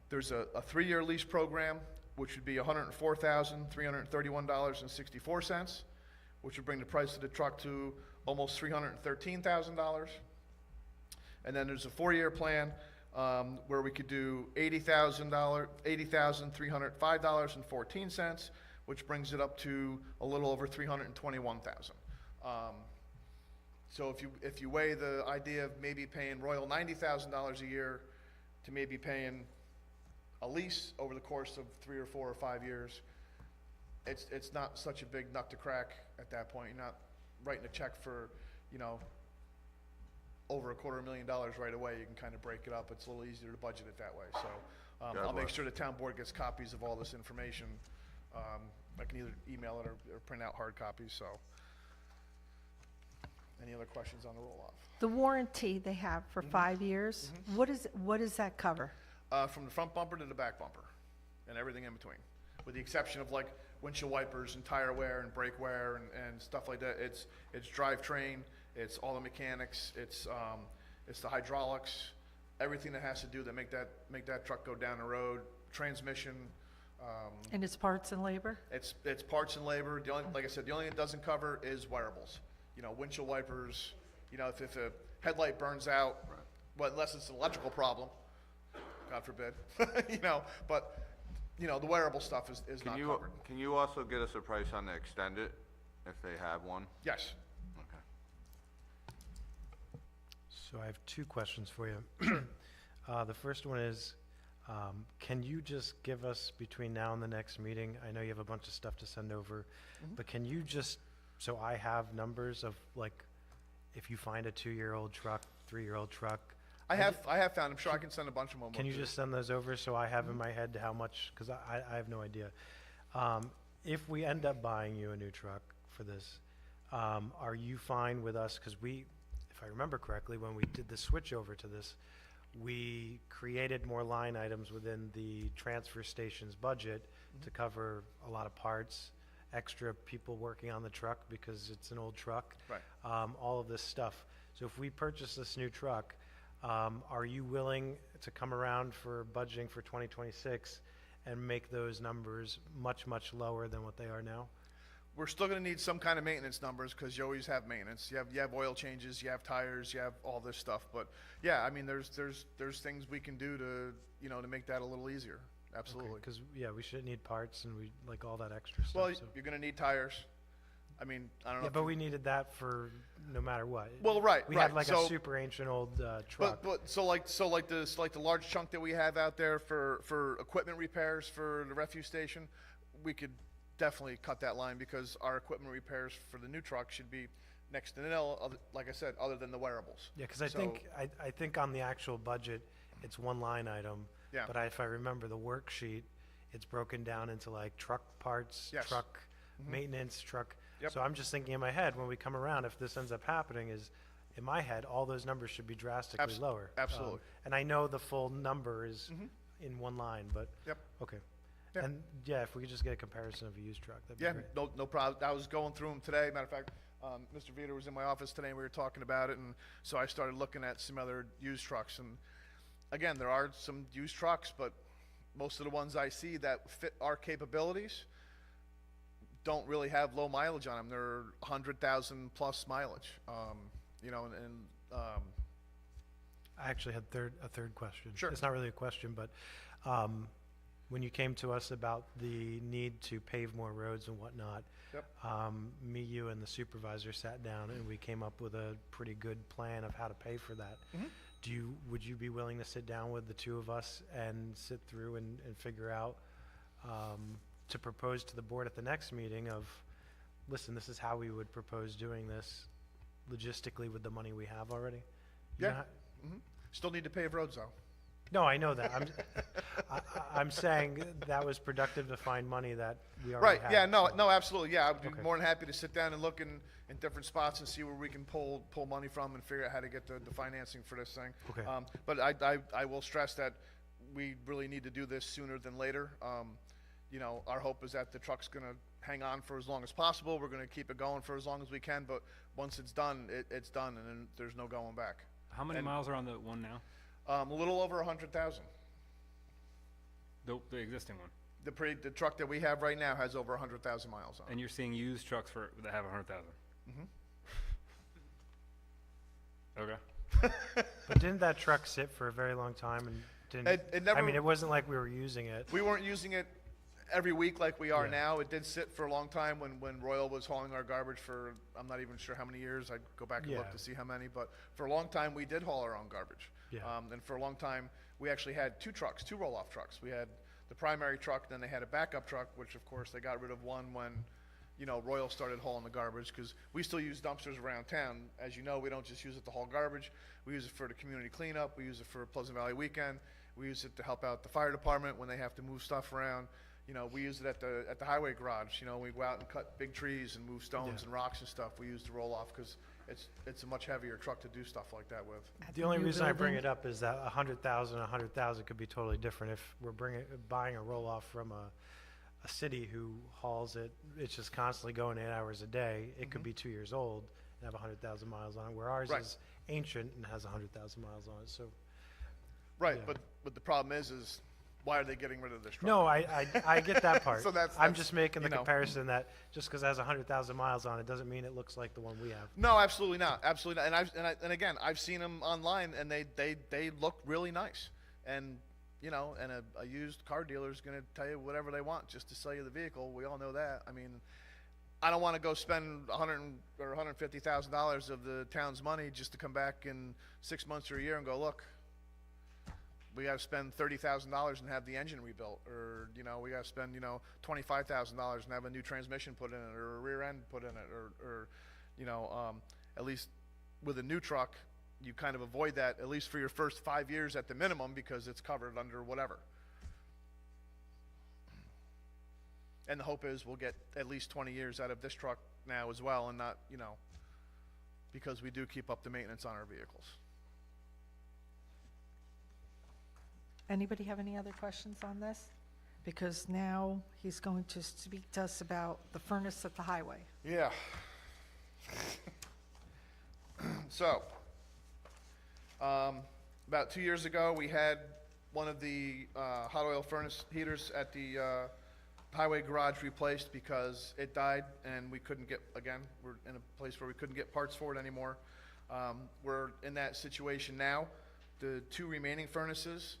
There's a 3-year lease program, which would be $104,331.64, which would bring the price of the truck to almost $313,000. And then there's a 4-year plan where we could do $80,305.14, which brings it up to a little over $321,000. So if you weigh the idea of maybe paying Royal $90,000 a year to maybe paying a lease over the course of 3 or 4 or 5 years, it's not such a big nut to crack at that point. You're not writing a check for, over $250,000 right away. You can kind of break it up. It's a little easier to budget it that way. So I'll make sure the town board gets copies of all this information. I can either email it or print out hard copies. So any other questions on the roll-off? The warranty they have for 5 years, what does that cover? From the front bumper to the back bumper and everything in between, with the exception of like windshield wipers and tire wear and brake wear and stuff like that. It's drivetrain, it's all the mechanics, it's the hydraulics, everything that has to do that make that truck go down the road, transmission. And it's parts and labor? It's parts and labor. Like I said, the only thing it doesn't cover is wearables. Windshield wipers. If a headlight burns out, well, unless it's an electrical problem, God forbid. But the wearable stuff is not covered. Can you also get us a price on the Extended if they have one? Yes. Okay. So I have 2 questions for you. The first one is, can you just give us, between now and the next meeting, I know you have a bunch of stuff to send over, but can you just, so I have numbers of, like, if you find a 2-year-old truck, 3-year-old truck? I have found. I'm sure I can send a bunch of them. Can you just send those over so I have in my head how much, because I have no idea. If we end up buying you a new truck for this, are you fine with us, because if I remember correctly, when we did the switch over to this, we created more line items within the transfer station's budget to cover a lot of parts, extra people working on the truck because it's an old truck, Right. All of this stuff. So if we purchase this new truck, are you willing to come around for budgeting for 2026 and make those numbers much, much lower than what they are now? We're still going to need some kind of maintenance numbers because you always have maintenance. You have oil changes, you have tires, you have all this stuff. But yeah, I mean, there's things we can do to to make that a little easier. Absolutely. Because we should need parts and we like all that extra stuff. Well, so. you're going to need tires. I mean, I don't know. Yeah, but we needed that for no matter what. Well, right, We right. had like a super ancient old truck. But so like the large chunk that we have out there for equipment repairs for the refuse station, we could definitely cut that line because our equipment repairs for the new truck should be next to nil, like I said, other than the wearables. Yeah, because I think on the actual budget, it's one line item. Yeah. But if I remember the worksheet, it's broken down into like truck parts, Yes. truck maintenance, truck. Yep. So I'm just thinking in my head, when we come around, if this ends up happening, is in my head, all those numbers should be drastically lower. Absolutely. And I know the full number is in one line, but. Yep. Okay. Yeah. And yeah, if we could just get a comparison of a used truck, that'd be Yeah, great. no problem. I was going through them today. Matter of fact, Mr. Vita was in my office today, and we were talking about it, and so I started looking at some other used trucks. And again, there are some used trucks, but most of the ones I see that fit our capabilities don't really have low mileage on them. They're 100,000 plus mileage. I actually had a third question. Sure. It's not really a question, but when you came to us about the need to pave more roads and whatnot, Yep. me, you, and the supervisor sat down and we came up with a pretty good plan of how to pay for that. Would you be willing to sit down with the two of us and sit through and figure out, to propose to the board at the next meeting of, listen, this is how we would propose doing this logistically with the money we have already? You know Yeah. how- Still need to pave roads though. No, I know that. I'm saying that was productive to find money that we already Right, have. yeah, no, so- no, absolutely, yeah, I'd be Okay. more than happy to sit down and look in different spots and see where we can pull money from and figure out how to get the financing for this thing. Okay. But I will stress that we really need to do this sooner than later. You know, our hope is that the truck's gonna hang on for as long as possible, we're gonna keep it going for as long as we can, but once it's done, it's done, and then there's no going back. How many And- miles are on the one now? A little over 100,000. The existing one? The truck that we have right now has over 100,000 miles on it. And you're seeing used trucks that have 100,000? Okay. But didn't that truck sit for a very long time and didn't? It never- I mean, it wasn't like we were using it. We weren't using it every week like we are Yeah. now. It did sit for a long time when Royal was hauling our garbage for, I'm not even sure how many years. I'd go back and look Yeah. to see how many, but for a long time, we did haul our own garbage. Yeah. And for a long time, we actually had two roll-off trucks. We had the primary truck, then they had a backup truck, which of course they got rid of one when, you know, Royal started hauling the garbage, because we still use dumpsters around town. As you know, we don't just use it to haul garbage. We use it for the community cleanup. We use it for Pleasant Valley Weekend. We use it to help out the fire department when they have to move stuff around. You know, we use it at the highway garage. You know, we go out and cut big trees and move stones Yeah. and rocks and stuff. We use the roll-off because it's a much heavier truck to do stuff like that with. The only reason I bring it up is that 100,000 could be totally different. If we're buying a roll-off from a city who hauls it, it's just constantly going 8 hours a day, it could be 2 years old and have 100,000 miles on it, where ours Right. is ancient and has 100,000 miles on it, so. Right, Yeah. but the problem is why are they getting rid of this truck? No, I get that part. So that's- I'm just making the you know. comparison that just because it has 100,000 miles on it doesn't mean it looks like the one we have. No, absolutely not, absolutely not. And again, I've seen them online, and they look really nice. And you know, and a used car dealer is going to tell you whatever they want just to sell you the vehicle. We all know that. I mean, I don't want to go spend $150,000 of the town's money just to come back in 6 months or a year and go, look, we got to spend $30,000 and have the engine rebuilt, or you know, we got to spend $25,000 and have a new transmission put in it, or a rear end put in it, or you know, at least with a new truck, you kind of avoid that at least for your first 5 years at the minimum, because it's covered under whatever. And the hope is we'll get at least 20 years out of this truck now as well, and not, you know, because we do keep up the maintenance on our vehicles. Anybody have any other questions on this? Because now he's going to speak to us about the furnace at the highway. Yeah. So, about 2 years ago, we had one of the hot oil furnace heaters at the highway garage replaced because it died, and we couldn't get, again, we're in a place where we couldn't get parts for it anymore. We're in that situation now. The two remaining furnaces,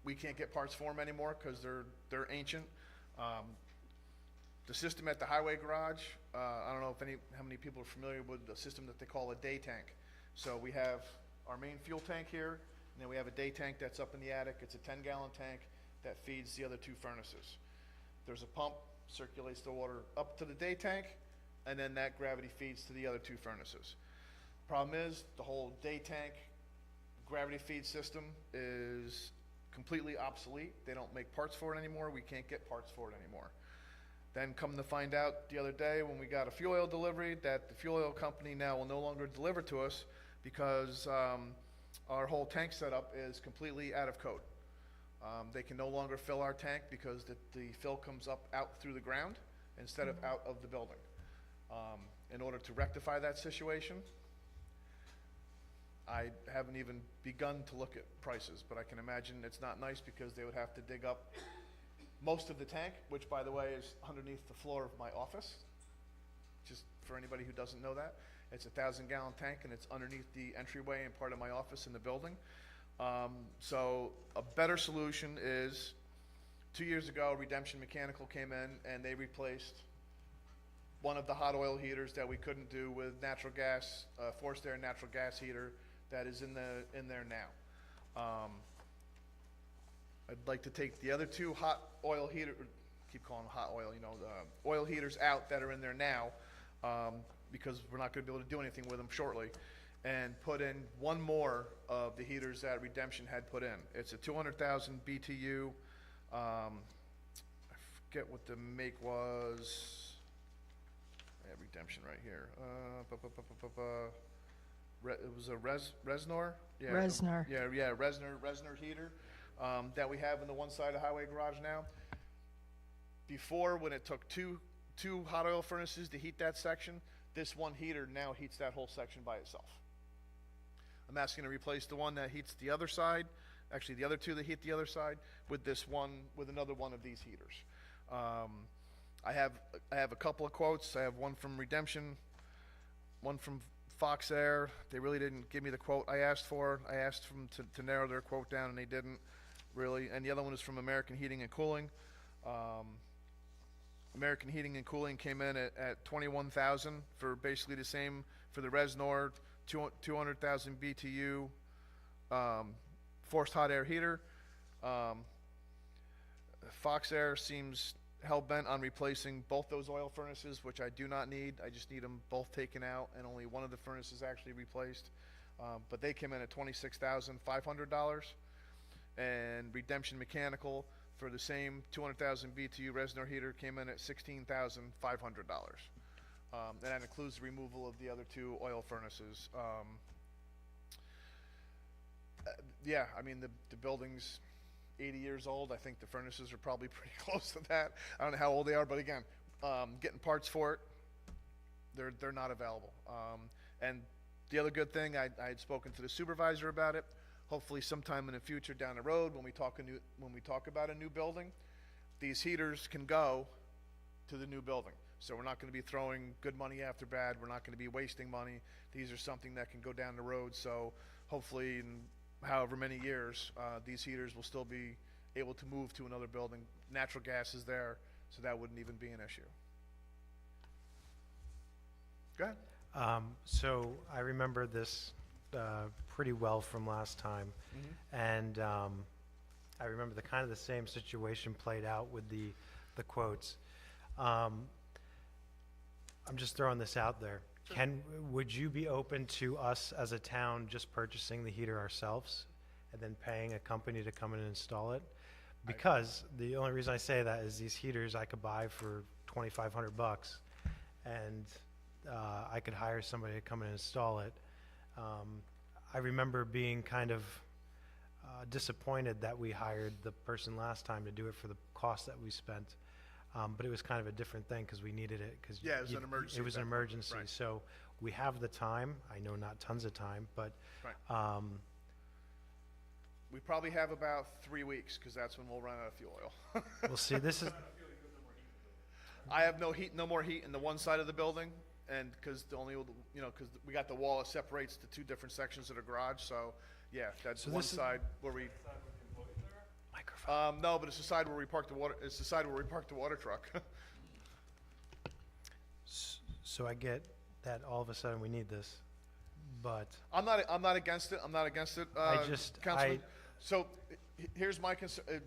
we can't get parts for them anymore because they're ancient. The system at the highway garage, I don't know how many people are familiar with the system that they call a day tank. So we have our main fuel tank here, and then we have a day tank that's up in the attic. It's a 10-gallon tank that feeds the other two furnaces. There's a pump, circulates the water up to the day tank, and then that gravity feeds to the other two furnaces. Problem is, the whole day tank gravity feed system is completely obsolete. They don't make parts for it anymore. We can't get parts for it anymore. Then come to find out the other day when we got a fuel oil delivery that the fuel oil company now will no longer deliver to us because our whole tank setup is completely out of code. They can no longer fill our tank because the fill comes up out through the ground instead of out of the building. In order to rectify that situation, I haven't even begun to look at prices, but I can imagine it's not nice because they would have to dig up most of the tank, which by the way is underneath the floor of my office. Just for anybody who doesn't know that, it's a 1,000-gallon tank and it's underneath the entryway and part of my office in the building. So a better solution is, 2 years ago, Redemption Mechanical came in and they replaced one of the hot oil heaters that we couldn't do with natural gas, forced air natural gas heater that is in there now. I'd like to take the other two hot oil heater, keep calling them hot oil, the oil heaters out that are in there now, because we're not gonna be able to do anything with them shortly, and put in one more of the heaters that Redemption had put in. It's a 200,000 BTU, I forget what the make was. I have Redemption right here. It was a Resnor? Yeah, Resnor. Yeah, Resnor heater, that we have in the one side of the highway garage now. Before, when it took two hot oil furnaces to heat that section, this one heater now heats that whole section by itself. I'm asking to replace the one that heats the other side, actually the other two that heat the other side, with this one, with another one of these heaters. I have a couple of quotes. I have one from Redemption, one from Fox Air. They really didn't give me the quote I asked for. I asked them to narrow their quote down, and they didn't really. And the other one is from American Heating and Cooling. American Heating and Cooling came in at $21,000 for basically the same, for the Resnor 200,000 BTU forced hot air heater. Fox Air seems hell-bent on replacing both those oil furnaces, which I do not need. I just need them both taken out and only one of the furnaces actually replaced. But they came in at $26,500. And Redemption Mechanical, for the same 200,000 BTU Resnor heater, came in at $16,500. And that includes the removal of the other two oil furnaces. Yeah, I mean, the building's 80 years old. I think the furnaces are probably pretty close to that. I don't know how old they are, but again, getting parts for it, they're not available. And the other good thing, I had spoken to the supervisor about it. Hopefully sometime in the future down the road, when we talk about a new building, these heaters can go to the new building. So we're not going to be throwing good money after bad. We're not going to be wasting money. These are something that can go down the road. So hopefully in however many years, these heaters will still be able to move to another building. Natural gas is there, so that wouldn't even be an issue. Go ahead. So I remember this pretty well from last time, and I remember the same situation played out with the quotes. I'm just throwing this out there. Sure. Would you be open to us as a town just purchasing the heater ourselves and then paying a company to come in and install it? Because the only reason I say that is these heaters I could buy for $2,500, and I could hire somebody to come in and install it. I remember being kind of disappointed that we hired the person last time to do it for the cost that we spent. But it was kind of a different thing because we needed it. Yeah, it was an emergency. It was an emergency. Right. So we have the time. I know not tons of time, but Right. We probably have about 3 weeks because that's when we'll run out of fuel oil. we'll see. This is I have no more heat in the one side of the building, and because because we got the wall that separates the two different sections of the garage. So yeah, that's So one this is- side where we. microphone. No, but it's the side where we park the water. It's the side where we park the water truck. So I get that all of a sudden we need this, but I'm not against it. I'm not against it. Councilman. So here's my concern.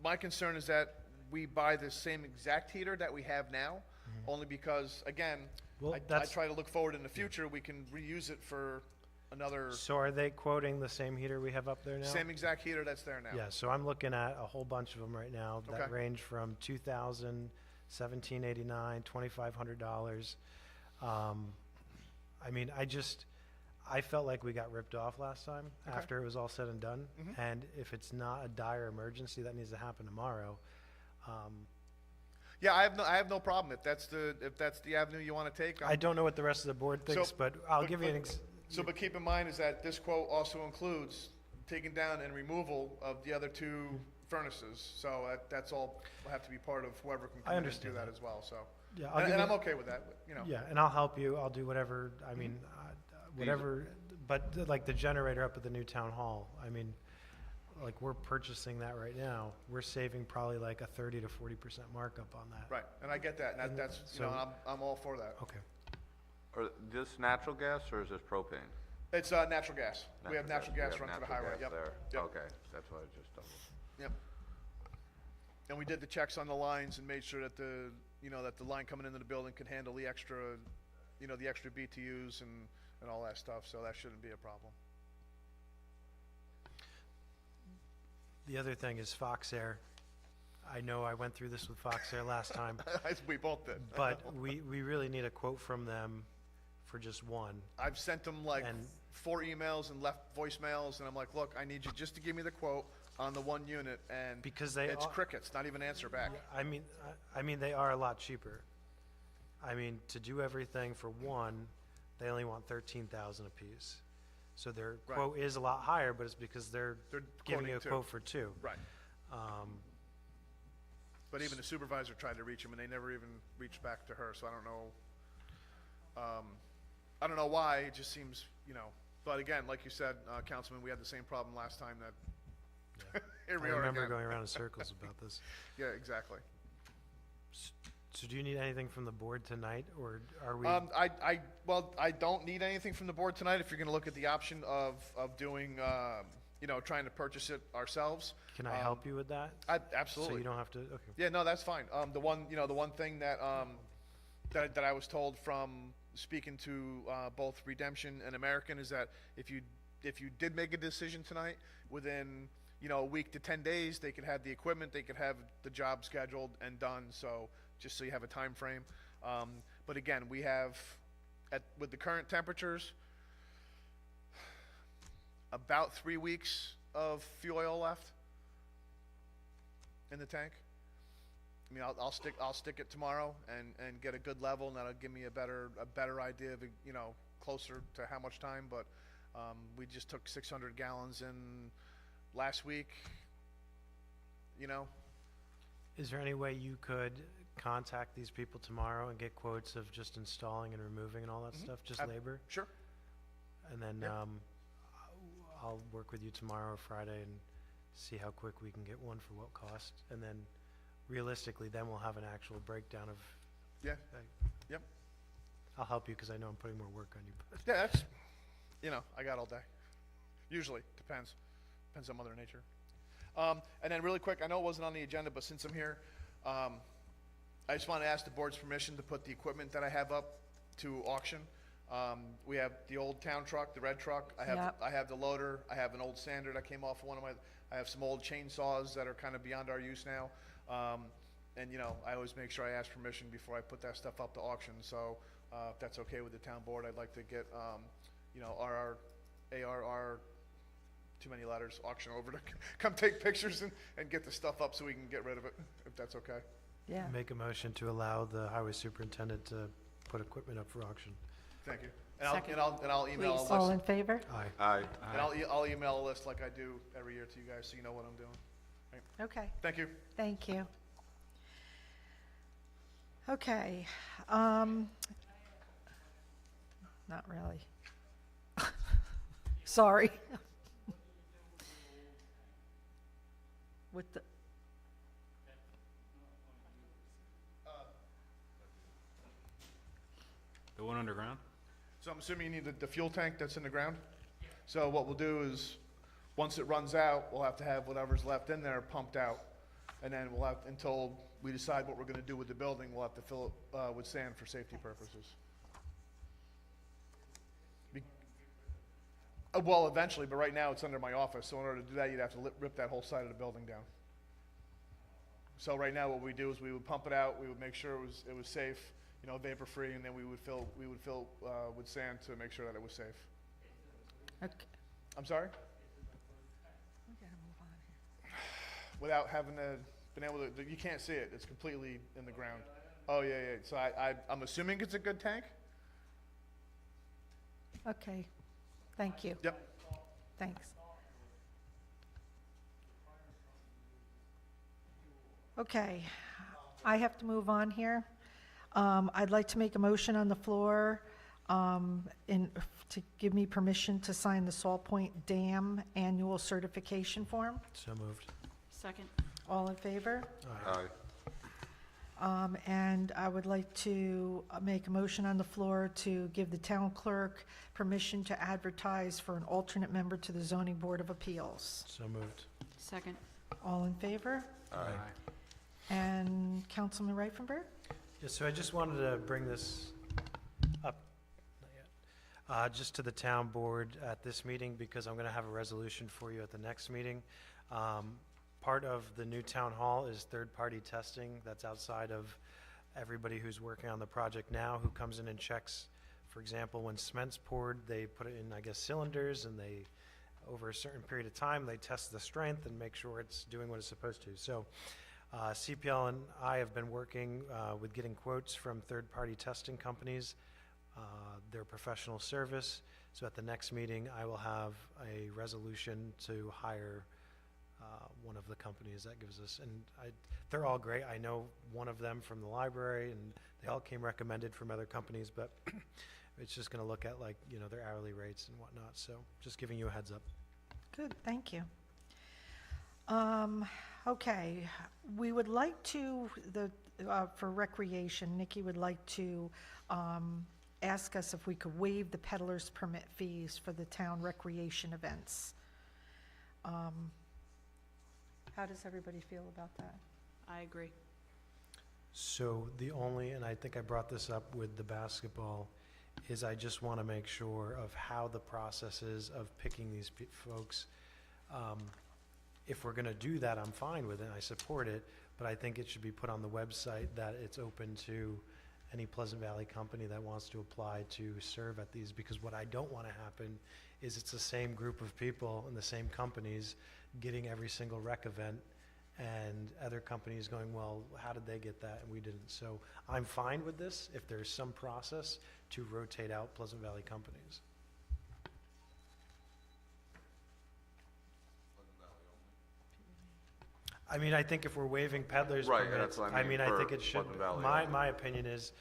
My concern is that we buy the same exact heater that we have now, only because again, Well, I that's- try to look forward in the future. We can reuse it for another So are they quoting the same heater we have up there now? same exact heater that's there now. Yeah, so I'm looking at a whole bunch of them right now that Okay. range from $2,000, $1,789, $2,500. I mean, I felt like we got ripped off last time after it was all said and done. And if it's not a dire emergency that needs to happen tomorrow, Yeah, I have no problem if that's the avenue you want to take. I don't know what the rest of the board thinks, but I'll give you an But keep in mind is that this quote also includes taking down and removal of the other two furnaces. So that's all will have to be part of whoever can come in and do understand that that. as well. So Yeah, and I'm okay with that. Yeah, and I'll help you. I'll do whatever. I mean, whatever But like the generator up at the new town hall, I mean, like we're purchasing that right now. We're saving probably like a 30 to 40% markup on that. Right, and I get that, and And that's, you know, so- I'm all for that. Okay. Or this natural gas or is this propane? It's, natural gas. We have natural gas You run have to the natural highway, gas yep. there. Yep. Okay, that's why I just double. Yep. And we did the checks on the lines and made sure that the, you know, that the line coming into the building could handle the extra, you know, the extra BTUs and all that stuff, so that shouldn't be a problem. The other thing is Fox Air. I know I went through this with Fox Air last time, We both did. but we really need a quote from them for just one. I've sent them like And- 4 emails and left voicemails, and I'm like, look, I need you just to give me the quote on the one unit, and Because they it's are- crickets, not even answer back. I mean, they are a lot cheaper. I mean, to do everything for one, they only want 13,000 apiece. So their Right. quote is a lot higher, but it's because they're giving you a quoting two. quote for two. Right. But even the supervisor tried to reach him, and they never even reached back to her, so I don't know. I don't know why, it just seems, you know, but again, like you said, Councilman, we had the same problem last time that, here we I are remember again. going around in circles about this. Yeah, exactly. So do you need anything from the board tonight, or are we? Well, I don't need anything from the board tonight, if you're gonna look at the option of doing, you know, trying to purchase it ourselves. Can I help you with that? Absolutely. So you don't have to, okay. Yeah, no, that's fine. The one thing that, that I was told from speaking to, both Redemption and American is that if you did make a decision tonight, within, you know, a week to 10 days, they could have the equipment, they could have the job scheduled and done, so, just so you have a time frame. But again, we have, with the current temperatures, about 3 weeks of fuel oil left in the tank. I mean, I'll stick it tomorrow and get a good level, and that'll give me a better idea of, you know, closer to how much time, but, we just took 600 gallons in last week, you know. Is there any way you could contact these people tomorrow and get quotes of just installing and removing and all that stuff, just labor? Sure. And then, Yeah. I'll work with you tomorrow or Friday and see how quick we can get one for what cost, and then realistically, then we'll have an actual breakdown of. Yeah. Yep. I'll help you, because I know I'm putting more work on you, but. Yeah, that's, you know, I got all day. Usually, depends on Mother Nature. And then really quick, I know it wasn't on the agenda, but since I'm here, I just want to ask the board's permission to put the equipment that I have up to auction. We have the old town truck, the red truck. Yep. I have the loader. I have an old sander that came off one of my. I have some old chainsaws that are kind of beyond our use now. And you know, I always make sure I ask permission before I put that stuff up to auction. So if that's okay with the town board, I'd like to get you know, ARR, too many letters, auction over to come take pictures and get the stuff up so we can get rid of it, if that's okay. Yeah. Make a motion to allow the highway superintendent to put equipment up for auction. Thank you. And Second. I'll email a list. All in favor? Aye. Aye. And I'll email a list like I do every year to you guys, so you know what I'm doing. Right. Okay, Thank you. thank you. Okay, not really. Sorry. With the, The one underground? So I'm assuming you need the fuel tank that's in the ground? So what we'll do is, once it runs out, we'll have to have whatever's left in there pumped out. And then we'll have, until we decide what we're gonna do with the building, we'll have to fill it, with sand for safety purposes. Well, eventually, but right now it's under my office, so in order to do that, you'd have to rip that whole side of the building down. So right now, what we do is we would pump it out, we would make sure it was safe, you know, vapor-free, and then we would fill with sand to make sure that it was safe. okay. I'm sorry? We gotta move on here. Without having been able to, you can't see it, it's completely in the ground. Oh, yeah, yeah, so I'm assuming it's a good tank? Okay, thank you. Yep. Thanks. Okay, I have to move on here. I'd like to make a motion on the floor to give me permission to sign the Salt Point Dam Annual Certification Form. So moved. Second. All in favor? Aye. And I would like to make a motion on the floor to give the town clerk permission to advertise for an alternate member to the Zoning Board of Appeals. So moved. Second. All in favor? Aye. And Councilman Reifenberg? Yeah, so I just wanted to bring this up, not yet, just to the town board at this meeting, because I'm going to have a resolution for you at the next meeting. Part of the new town hall is third-party testing. That's outside of everybody who's working on the project now, who comes in and checks. For example, when cement's poured, they put it in, I guess, cylinders, and they, over a certain period of time, they test the strength and make sure it's doing what it's supposed to. So CPL and I have been working with getting quotes from third-party testing companies, their professional service. So at the next meeting, I will have a resolution to hire one of the companies that gives us, and they're all great. I know one of them from the library, and they all came recommended from other companies, but it's just going to look at, like, you know, their hourly rates and whatnot. So just giving you a heads up. Good, thank you. Okay, we would like to, for recreation, Nikki would like to ask us if we could waive the peddler's permit fees for the town recreation events. How does everybody feel about that? I agree. So the only, and I think I brought this up with the basketball, is I just want to make sure of how the process is of picking these folks. If we're going to do that, I'm fine with it, I support it, but I think it should be put on the website that it's open to any Pleasant Valley company that wants to apply to serve at these, because what I don't want to happen is it's the same group of people and the same companies getting every single rec event, and other companies going, well, how did they get that and we didn't? So I'm fine with this if there's some process to rotate out Pleasant Valley companies. I mean, I think if we're waiving peddlers Right, permits, that's what I mean, I for think it should, Pleasant Valley only. my opinion is,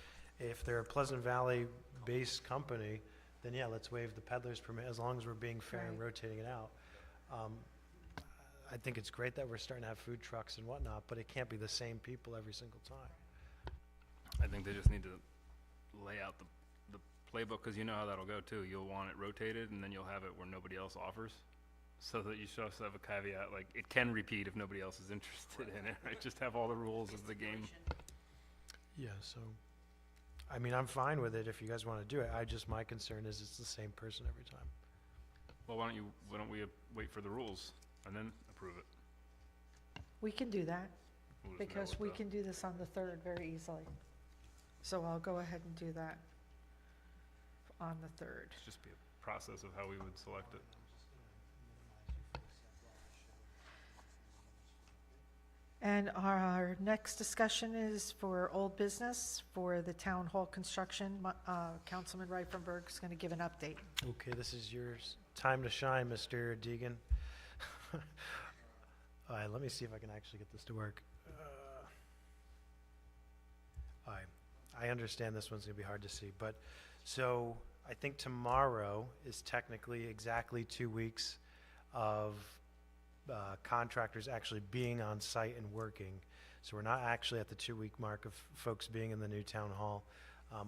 if they're a Pleasant Valley-based company, then yeah, let's waive the peddler's permit, as long as we're being fair and Right. rotating it out. I think it's great that we're starting to have food trucks and whatnot, but it can't be the same people every single time. I think they just need to lay out the playbook, because you know how that'll go too. You'll want it rotated, and then you'll have it where nobody else offers, so that you should also have a caveat, like, it can repeat if nobody else is interested in it, right? Just have all the rules of the game. Yeah, so, I mean, I'm fine with it if you guys want to do it. My concern is it's the same person every time. Well, why don't we wait for the rules and then approve it? We can do that, We'll just know because what we the- can do this on the 3rd very easily. So I'll go ahead and do that on the 3rd. It's just be a process of how we would select it. And our next discussion is for old business, for the town hall construction. Councilman Reifenberg is going to give an update. Okay, this is your time to shine, Mr. Deegan. All right, let me see if I can actually get this to work. All right, I understand this one's gonna be hard to see, but, so, I think tomorrow is technically exactly 2 weeks of contractors actually being on site and working. So we're not actually at the 2-week mark of folks being in the new town hall,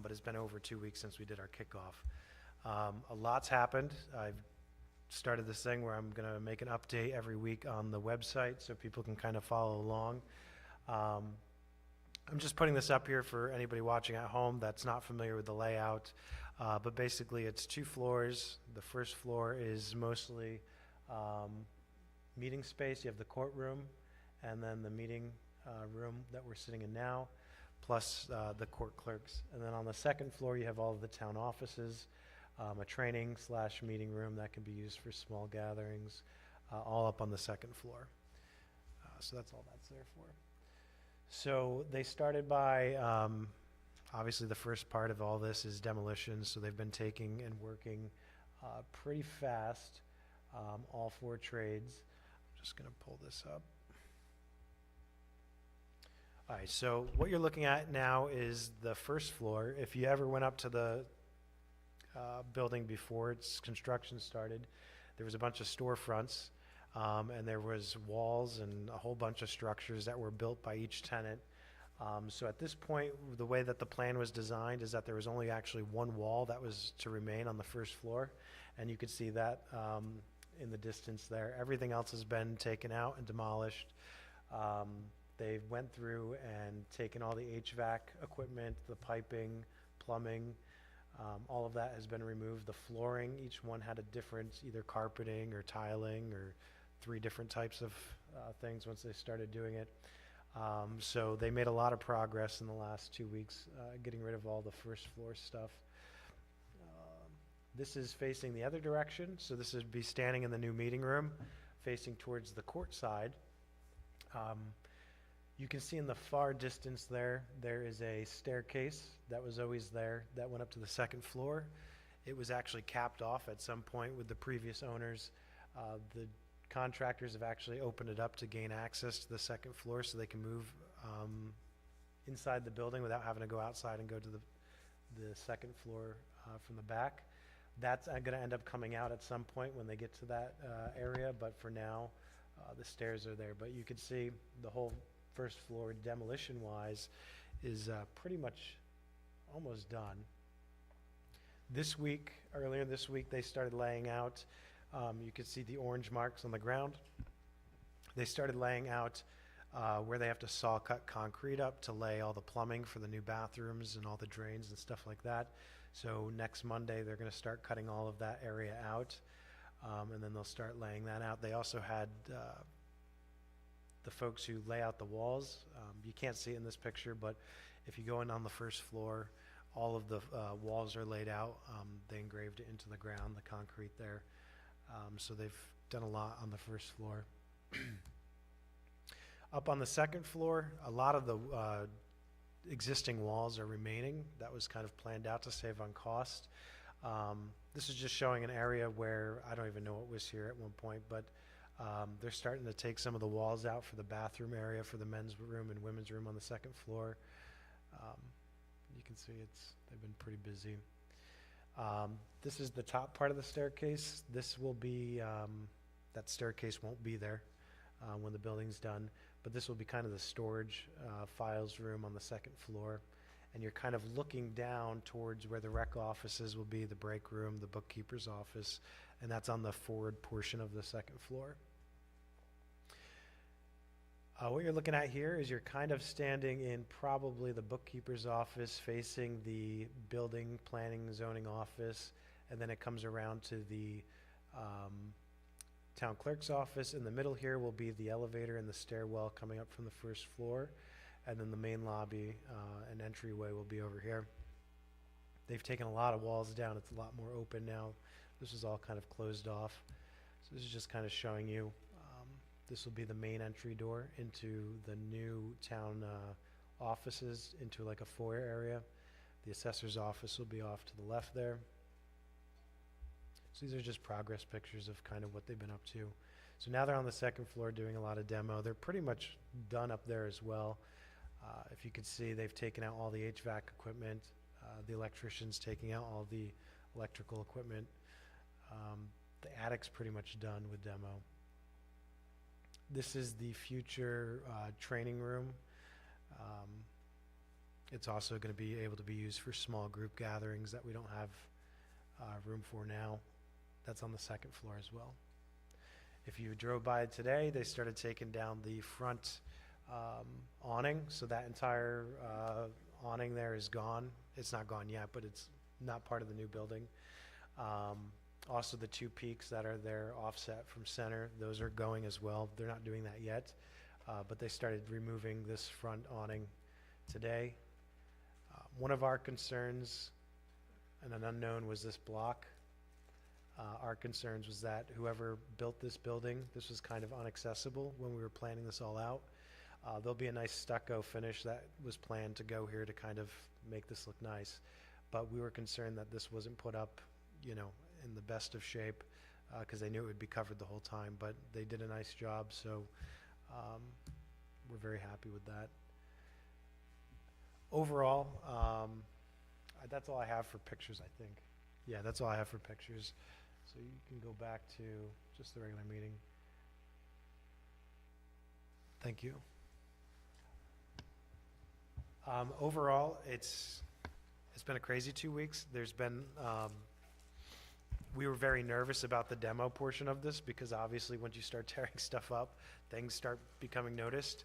but it's been over 2 weeks since we did our kickoff. A lot's happened. I've started this thing where I'm going to make an update every week on the website so people can kind of follow along. I'm just putting this up here for anybody watching at home that's not familiar with the layout. But basically, it's 2 floors. The first floor is mostly meeting space. You have the courtroom, and then the meeting room that we're sitting in now, plus the court clerks. And then on the second floor, you have all of the town offices, a training/meeting room that can be used for small gatherings, all up on the second floor. So that's all that's there for. So they started by, obviously the first part of all this is demolition, so they've been taking and working pretty fast, all 4 trades. I'm just going to pull this up. All right, so what you're looking at now is the first floor. If you ever went up to the building before its construction started. There was a bunch of storefronts, and there was walls and a whole bunch of structures that were built by each tenant. So at this point, the way that the plan was designed is that there was only actually one wall that was to remain on the first floor, and you could see that in the distance there. Everything else has been taken out and demolished. They went through and taken all the HVAC equipment, the piping, plumbing, all of that has been removed. The flooring, each one had a different, either carpeting or tiling or 3 different types of things once they started doing it. So they made a lot of progress in the last 2 weeks, getting rid of all the first floor stuff. This is facing the other direction, so this would be standing in the new meeting room, facing towards the court side. You can see in the far distance there is a staircase that was always there that went up to the second floor. It was actually capped off at some point with the previous owners. The contractors have actually opened it up to gain access to the second floor so they can move inside the building without having to go outside and go to the second floor from the back. That's going to end up coming out at some point when they get to that area, but for now, the stairs are there. But you can see the whole first floor demolition-wise is pretty much almost done. This week, earlier this week, they started laying out, you can see the orange marks on the ground. They started laying out where they have to saw cut concrete up to lay all the plumbing for the new bathrooms and all the drains and stuff like that. So next Monday, they're going to start cutting all of that area out, and then they'll start laying that out. They also had the folks who lay out the walls. You can't see it in this picture, but if you go in on the first floor, all of the walls are laid out. They engraved it into the ground, the concrete there. So they've done a lot on the first floor. Up on the second floor, a lot of the existing walls are remaining. That was kind of planned out to save on cost. This is just showing an area where I don't even know what was here at one point, but they're starting to take some of the walls out for the bathroom area for the men's room and women's room on the second floor. You can see they've been pretty busy. This is the top part of the staircase. This will be, that staircase won't be there when the building's done, but this will be kind of the storage files room on the second floor. And you're kind of looking down towards where the rec offices will be, the break room, the bookkeeper's office, and that's on the forward portion of the second floor. What you're looking at here is you're kind of standing in probably the bookkeeper's office facing the building planning zoning office, and then it comes around to the town clerk's office. In the middle here will be the elevator and the stairwell coming up from the first floor, and then the main lobby and entryway will be over here. They've taken a lot of walls down. It's a lot more open now. This is all kind of closed off. So this is just kind of showing you. This will be the main entry door into the new town offices, into like a foyer area. The assessor's office will be off to the left there. So these are just progress pictures of kind of what they've been up to. So now they're on the second floor doing a lot of demo. They're pretty much done up there as well. If you could see, they've taken out all the HVAC equipment. The electrician's taking out all the electrical equipment. The attic's pretty much done with demo. This is the future training room. It's also going to be able to be used for small group gatherings that we don't have room for now. That's on the second floor as well. If you drove by it today, they started taking down the front awning, so that entire awning there is gone. It's not gone yet, but it's not part of the new building. Also, the 2 peaks that are there offset from center, those are going as well. They're not doing that yet, but they started removing this front awning today. One of our concerns, and an unknown, was this block. Our concerns was that whoever built this building, this was kind of inaccessible when we were planning this all out. There'll be a nice stucco finish that was planned to go here to kind of make this look nice, but we were concerned that this wasn't put up, you know, in the best of shape, because they knew it would be covered the whole time, but they did a nice job, so we're very happy with that. Overall, that's all I have for pictures, I think. Yeah, that's all I have for pictures. So you can go back to just the regular meeting. Thank you. Overall, it's been a crazy 2 weeks. There's been, we were very nervous about the demo portion of this because obviously once you start tearing stuff up, things start becoming noticed.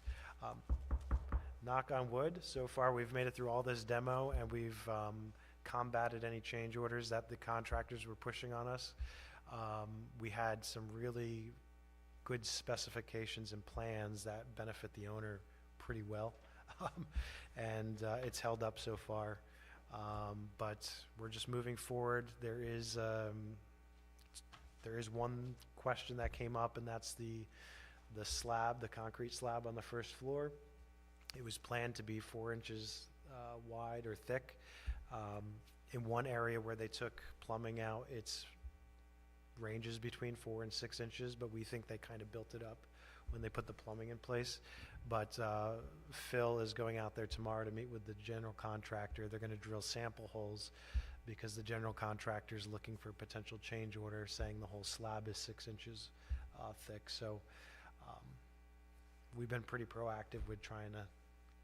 Knock on wood, so far we've made it through all this demo and we've combated any change orders that the contractors were pushing on us. We had some really good specifications and plans that benefit the owner pretty well. And it's held up so far. But we're just moving forward. There is one question that came up, and that's the slab, the concrete slab on the first floor. It was planned to be 4 inches wide or thick. In one area where they took plumbing out, it's ranges between 4 and 6 inches, but we think they kind of built it up when they put the plumbing in place. But Phil is going out there tomorrow to meet with the general contractor. They're going to drill sample holes because the general contractor is looking for a potential change order saying the whole slab is 6 inches thick. So we've been pretty proactive with trying to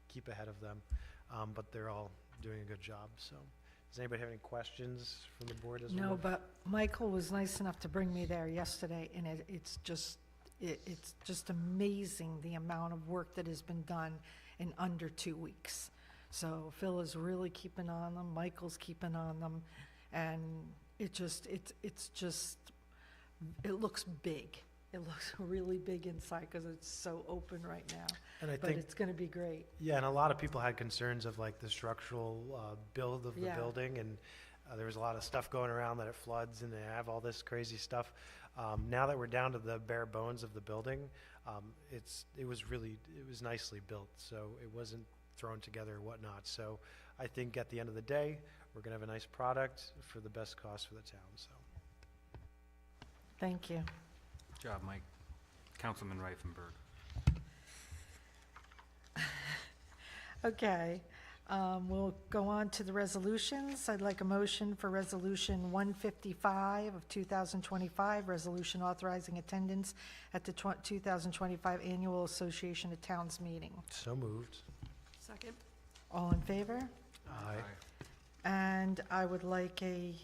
keep ahead of them, but they're all doing a good job. So does anybody have any questions from the board as well? No, but Michael was nice enough to bring me there yesterday, and it's just amazing the amount of work that has been done in under 2 weeks. So Phil is really keeping on them, Michael's keeping on them, and it looks big. It looks really big inside because it's so open right now. And I But think it's gonna be great. Yeah, and a lot of people had concerns of like the structural build of the Yeah. building, and there was a lot of stuff going around that it floods and they have all this crazy stuff. Now that we're down to the bare bones of the building, it was nicely built, so it wasn't thrown together or whatnot. So I think at the end of the day, we're gonna have a nice product for the best cost for the town, so. Thank you. Good job, Mike. Councilman Reifenberg. Okay, we'll go on to the resolutions. I'd like a motion for Resolution 155 of 2025, resolution authorizing attendance at the 2025 Annual Association of Towns meeting. So moved. Second. All in favor? Aye. And I would like a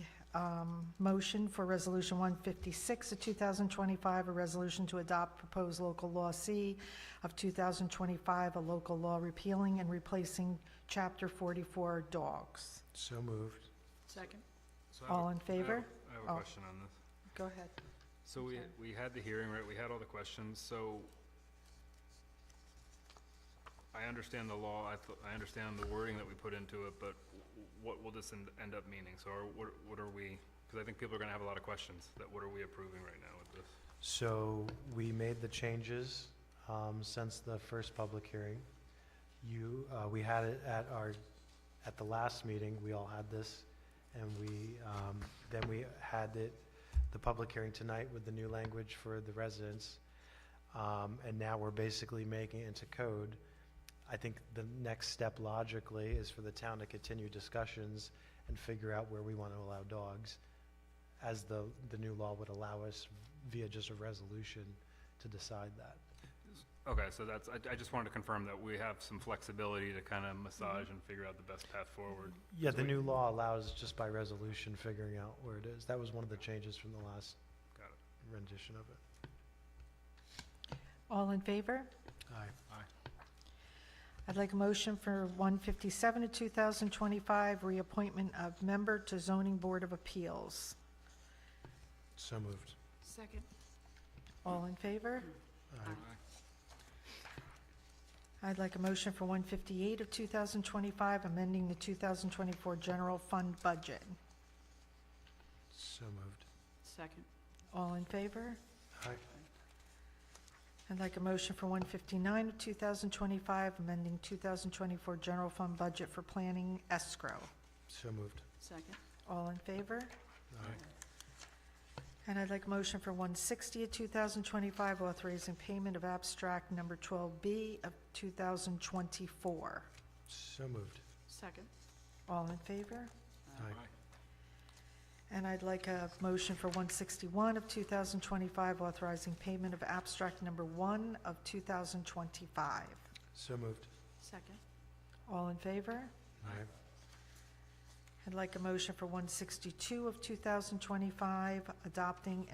motion for Resolution 156 of 2025, a resolution to adopt proposed local law C of 2025, a local law repealing and replacing Chapter 44 dogs. So moved. Second. So I have All a- in favor? I have a Oh. question on this. Go ahead. So we had the hearing, right? We had all the questions, so I understand the law, I understand the wording that we put into it, but what will this end up meaning? So what are we, because I think people are gonna have a lot of questions, that what are we approving right now with this? So we made the changes since the first public hearing. We had it at the last meeting, we all had this, and then we had the public hearing tonight with the new language for the residents. And now we're basically making it into code. I think the next step logically is for the town to continue discussions and figure out where we want to allow dogs, as the new law would allow us via just a resolution to decide that. Okay, so I just wanted to confirm that we have some flexibility to kind of massage and figure out the best path forward. Yeah, So the we- new law allows just by resolution figuring out where it is. That was one of the changes from the last Got it. rendition of it. All in favor? Aye. I'd like a motion for 157 of 2025, reappointment of member to Zoning Board of Appeals. So moved. Second. All in favor? Aye. I'd like a motion for 158 of 2025, amending the 2024 general fund budget. So moved. Second. All in favor? Aye. I'd like a motion for 159 of 2025, amending 2024 general fund budget for planning escrow. So moved. Second. All in favor? Aye. And I'd like a motion for 160 of 2025, authorizing payment of abstract number 12B of 2024. So moved. Second. All in favor? Aye. And I'd like a motion for 161 of 2025, authorizing payment of abstract number 1 of 2025. So moved. Second. All in favor? Aye. I'd like a motion for 162 of 2025, adopting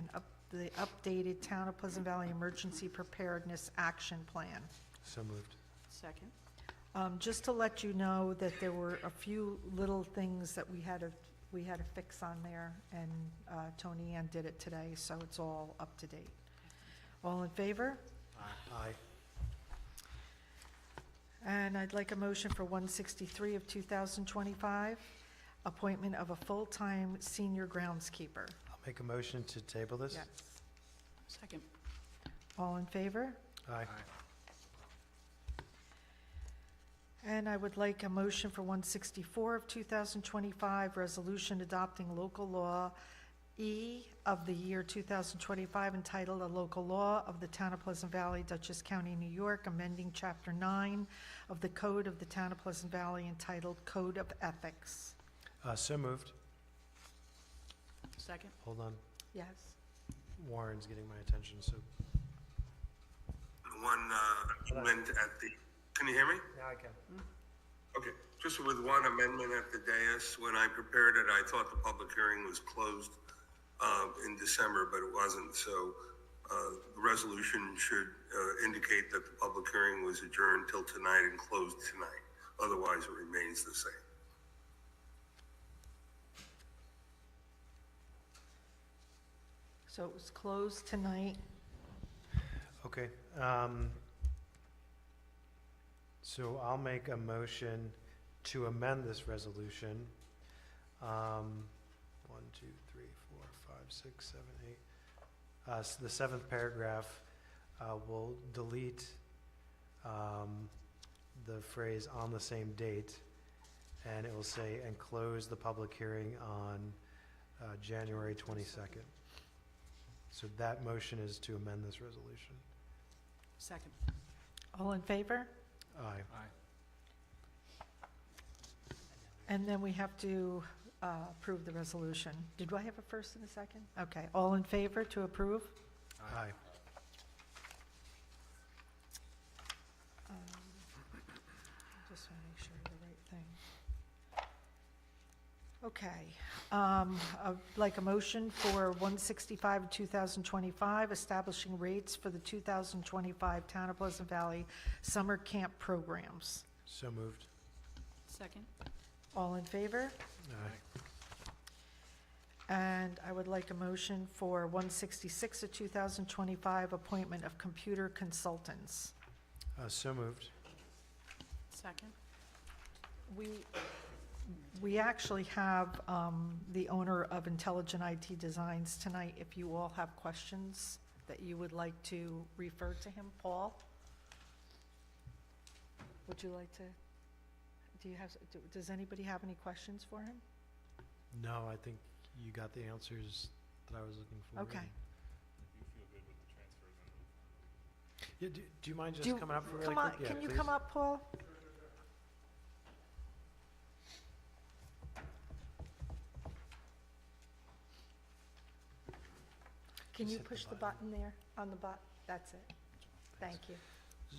the updated Town of Pleasant Valley Emergency Preparedness Action Plan. So moved. Second. Just to let you know that there were a few little things that we had to fix on there, and Tony Ann did it today, so it's all up to date. All in favor? Aye. And I'd like a motion for 163 of 2025, appointment of a full-time senior groundskeeper. I'll make a motion to table this. Yes. Second. All in favor? Aye. And I would like a motion for 164 of 2025, resolution adopting local law E of the year 2025 entitled A Local Law of the Town of Pleasant Valley, Dutchess County, New York, amending Chapter 9 of the Code of the Town of Pleasant Valley entitled Code of Ethics. So moved. Second. Hold on. Yes. Warren's getting my attention, so. One amendment at the, can you hear me? Yeah, I can. Okay, just with one amendment at the dais. When I prepared it, I thought the public hearing was closed in December, but it wasn't. So the resolution should indicate that the public hearing was adjourned till tonight and closed tonight. Otherwise, it remains the same. So it was closed tonight. Okay. So I'll make a motion to amend this resolution. 1, 2, 3, 4, 5, 6, 7, 8. So the seventh paragraph will delete the phrase "on the same date," and it will say "and close the public hearing on January 22nd." So that motion is to amend this resolution. Second. All in favor? Aye. And then we have to approve the resolution. Did I have a first and a second? Okay, all in favor to approve? Aye. Just want to make sure the right thing. Okay, I'd like a motion for 165 of 2025, establishing rates for the 2025 Town of Pleasant Valley Summer Camp Programs. So moved. Second. All in favor? Aye. And I would like a motion for 166 of 2025, appointment of computer consultants. So moved. Second. We actually have the owner of Intelligent IT Designs tonight, if you all have questions that you would like to refer to him. Paul? Would you like to, does anybody have any questions for him? No, I think you got the answers that I was looking for. Okay. Yeah, do you mind just coming up for really Come on, quick? Yeah, can you please. come up, Paul? Can Just you hit the push the button. button there, on the button? That's it. Thank you.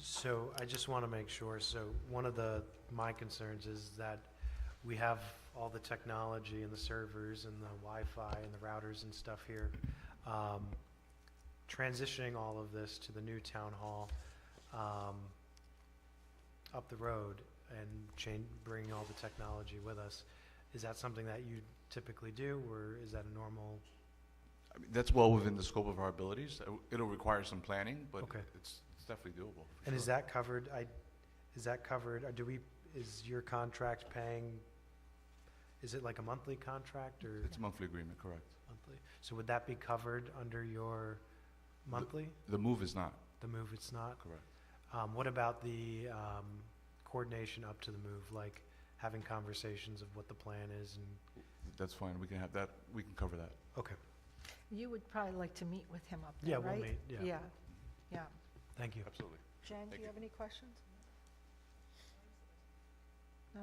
So I just want to make sure, so one of my concerns is that we have all the technology and the servers and the Wi-Fi and the routers and stuff here. Transitioning all of this to the new town hall up the road and bringing all the technology with us, is that something that you typically do, or is that a normal? I mean, that's well within the scope of our abilities. It'll require some planning, but Okay. it's definitely doable. for And is sure. that covered? Is that covered, or is your contract paying, is it like a monthly contract or It's a monthly agreement, correct. monthly? So would that be covered under your monthly? The move is not, The move, it's not? correct. What about the coordination up to the move, like having conversations of what the plan is and, That's fine, we can have that, we can cover that. okay, You would probably like to meet with him up there, Yeah, right? we'll meet, yeah. Yeah, yeah. thank you. Absolutely. Jen, do Thank you have you. any questions? No?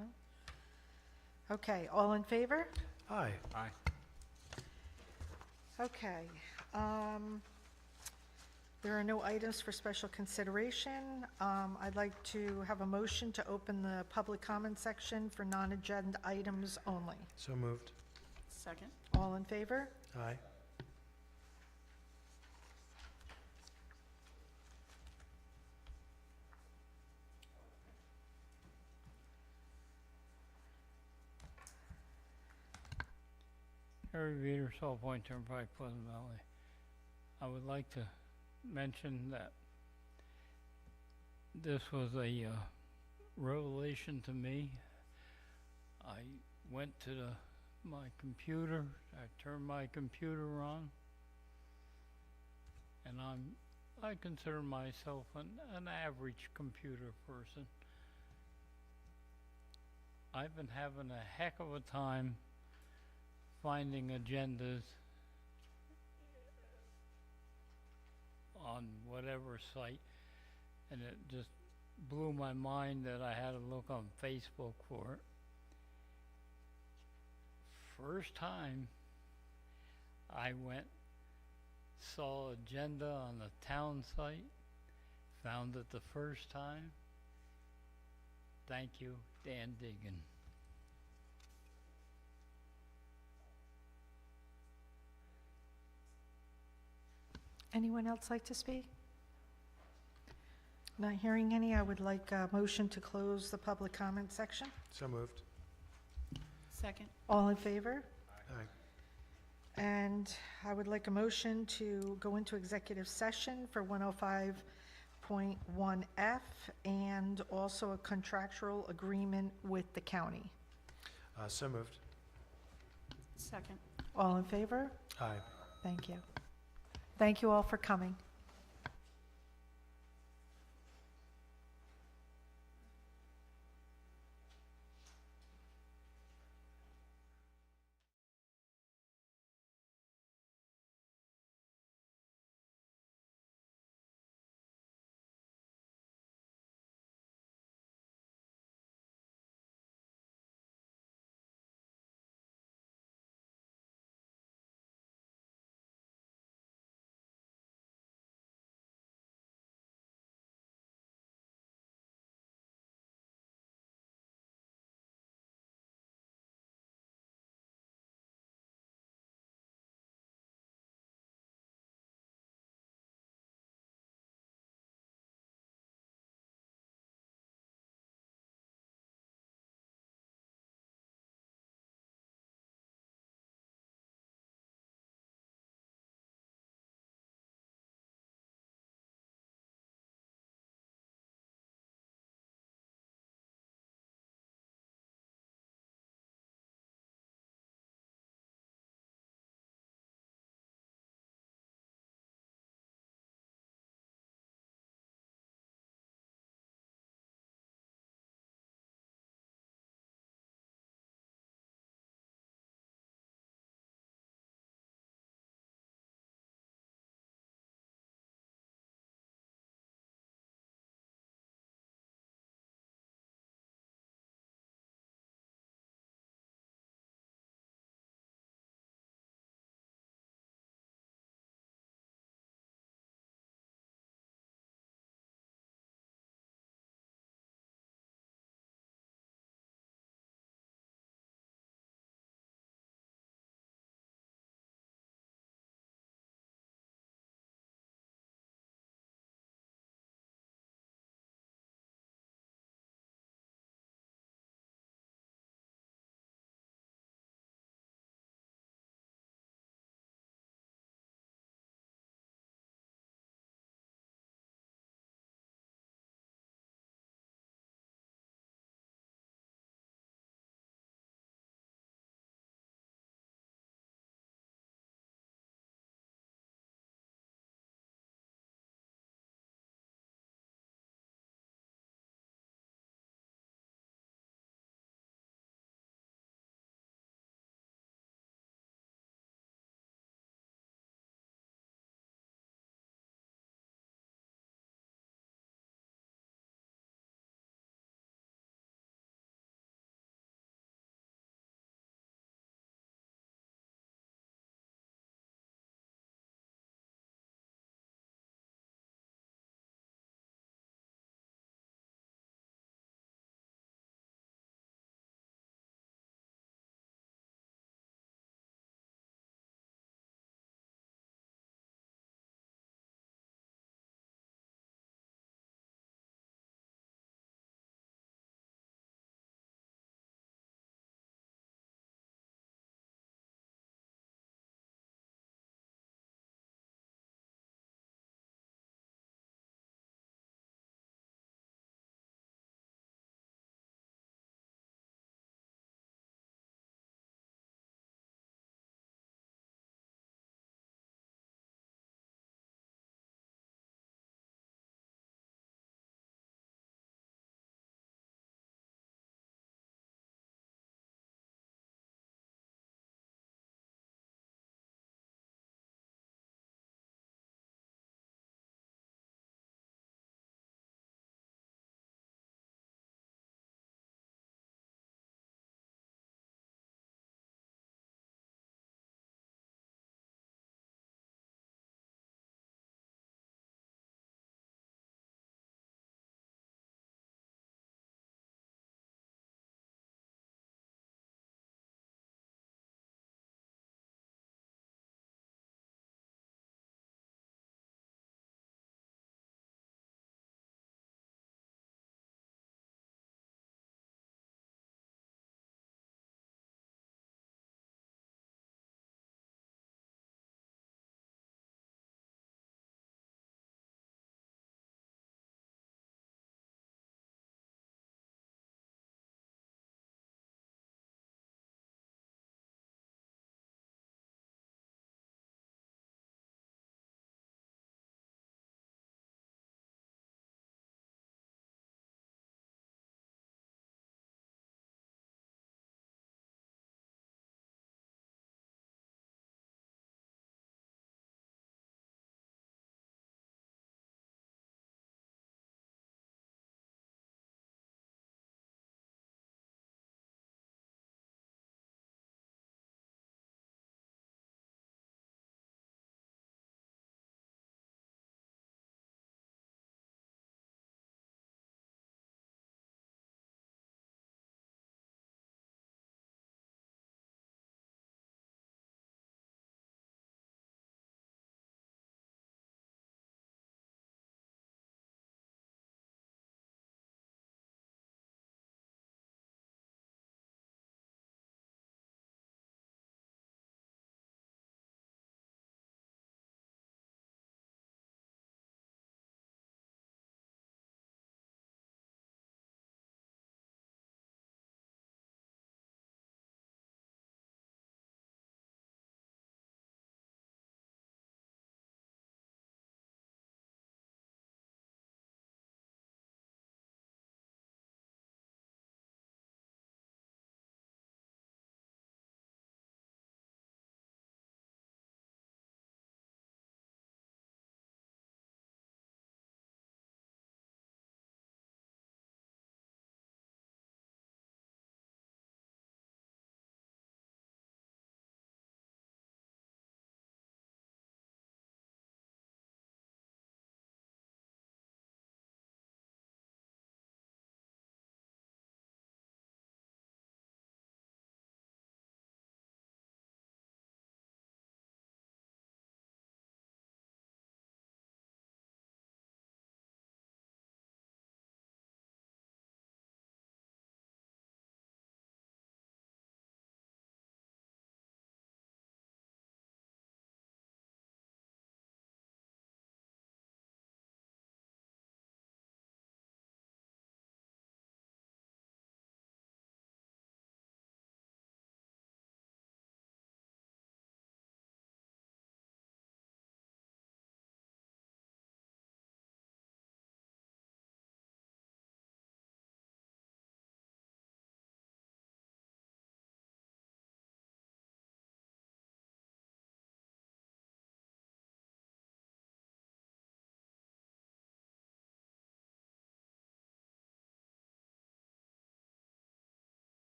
Okay, all in favor? Aye. Aye. Okay. There are no items for special consideration. I'd like to have a motion to open the public comment section for non-agenda items only. So moved. Second. All in favor? Aye. Harry Veeder, Salt Point Turnpike, Pleasant Valley. I would like to mention that this was a revelation to me. I went to my computer, I turned my computer on, and I consider myself an average computer person. I've been having a heck of a time finding agendas on whatever site, and it just blew my mind that I had to look on Facebook for it. First time I went, saw agenda on the town site, found it the first time. Thank you, Dan Deegan. Anyone else like to speak? Not hearing any, I would like a motion to close the public comment section. So moved. Second. All in favor? Aye. And I would like a motion to go into executive session for 105.1F and also a contractual agreement with the county. So moved. Second. All in favor? Aye. Thank you. Thank you all for coming.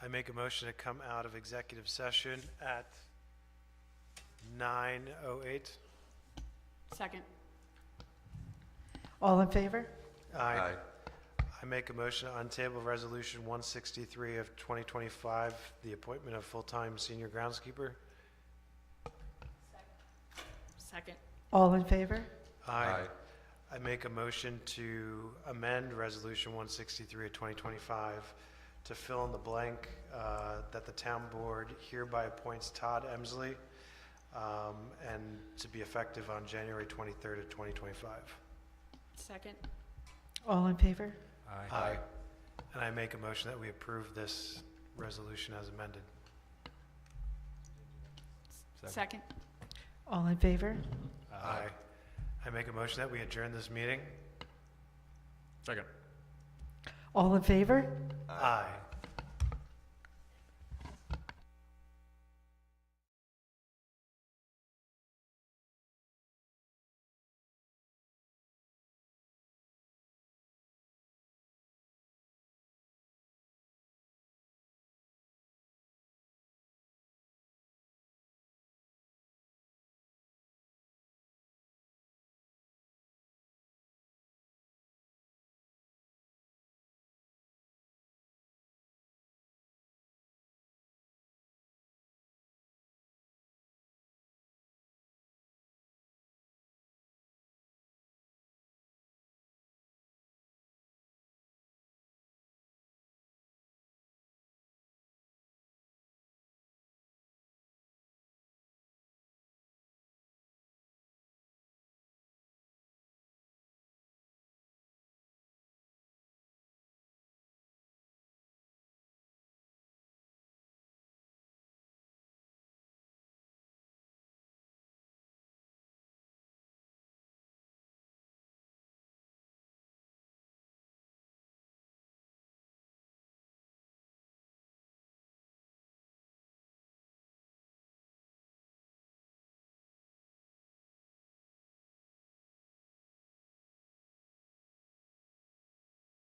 I make a motion to come out of executive session at 9:08. Second. All in favor? Aye. I make a motion to untable Resolution 163 of 2025, the appointment of full-time senior groundskeeper. Second. All in favor? Aye. I make a motion to amend Resolution 163 of 2025 to fill in the blank that the town board hereby appoints Todd Emsley and to be effective on January 23rd of 2025. Second. All in favor? Aye. And I make a motion that we approve this resolution as amended. Second. All in favor? Aye. I make a motion that we adjourn this meeting. Second. All in favor? Aye.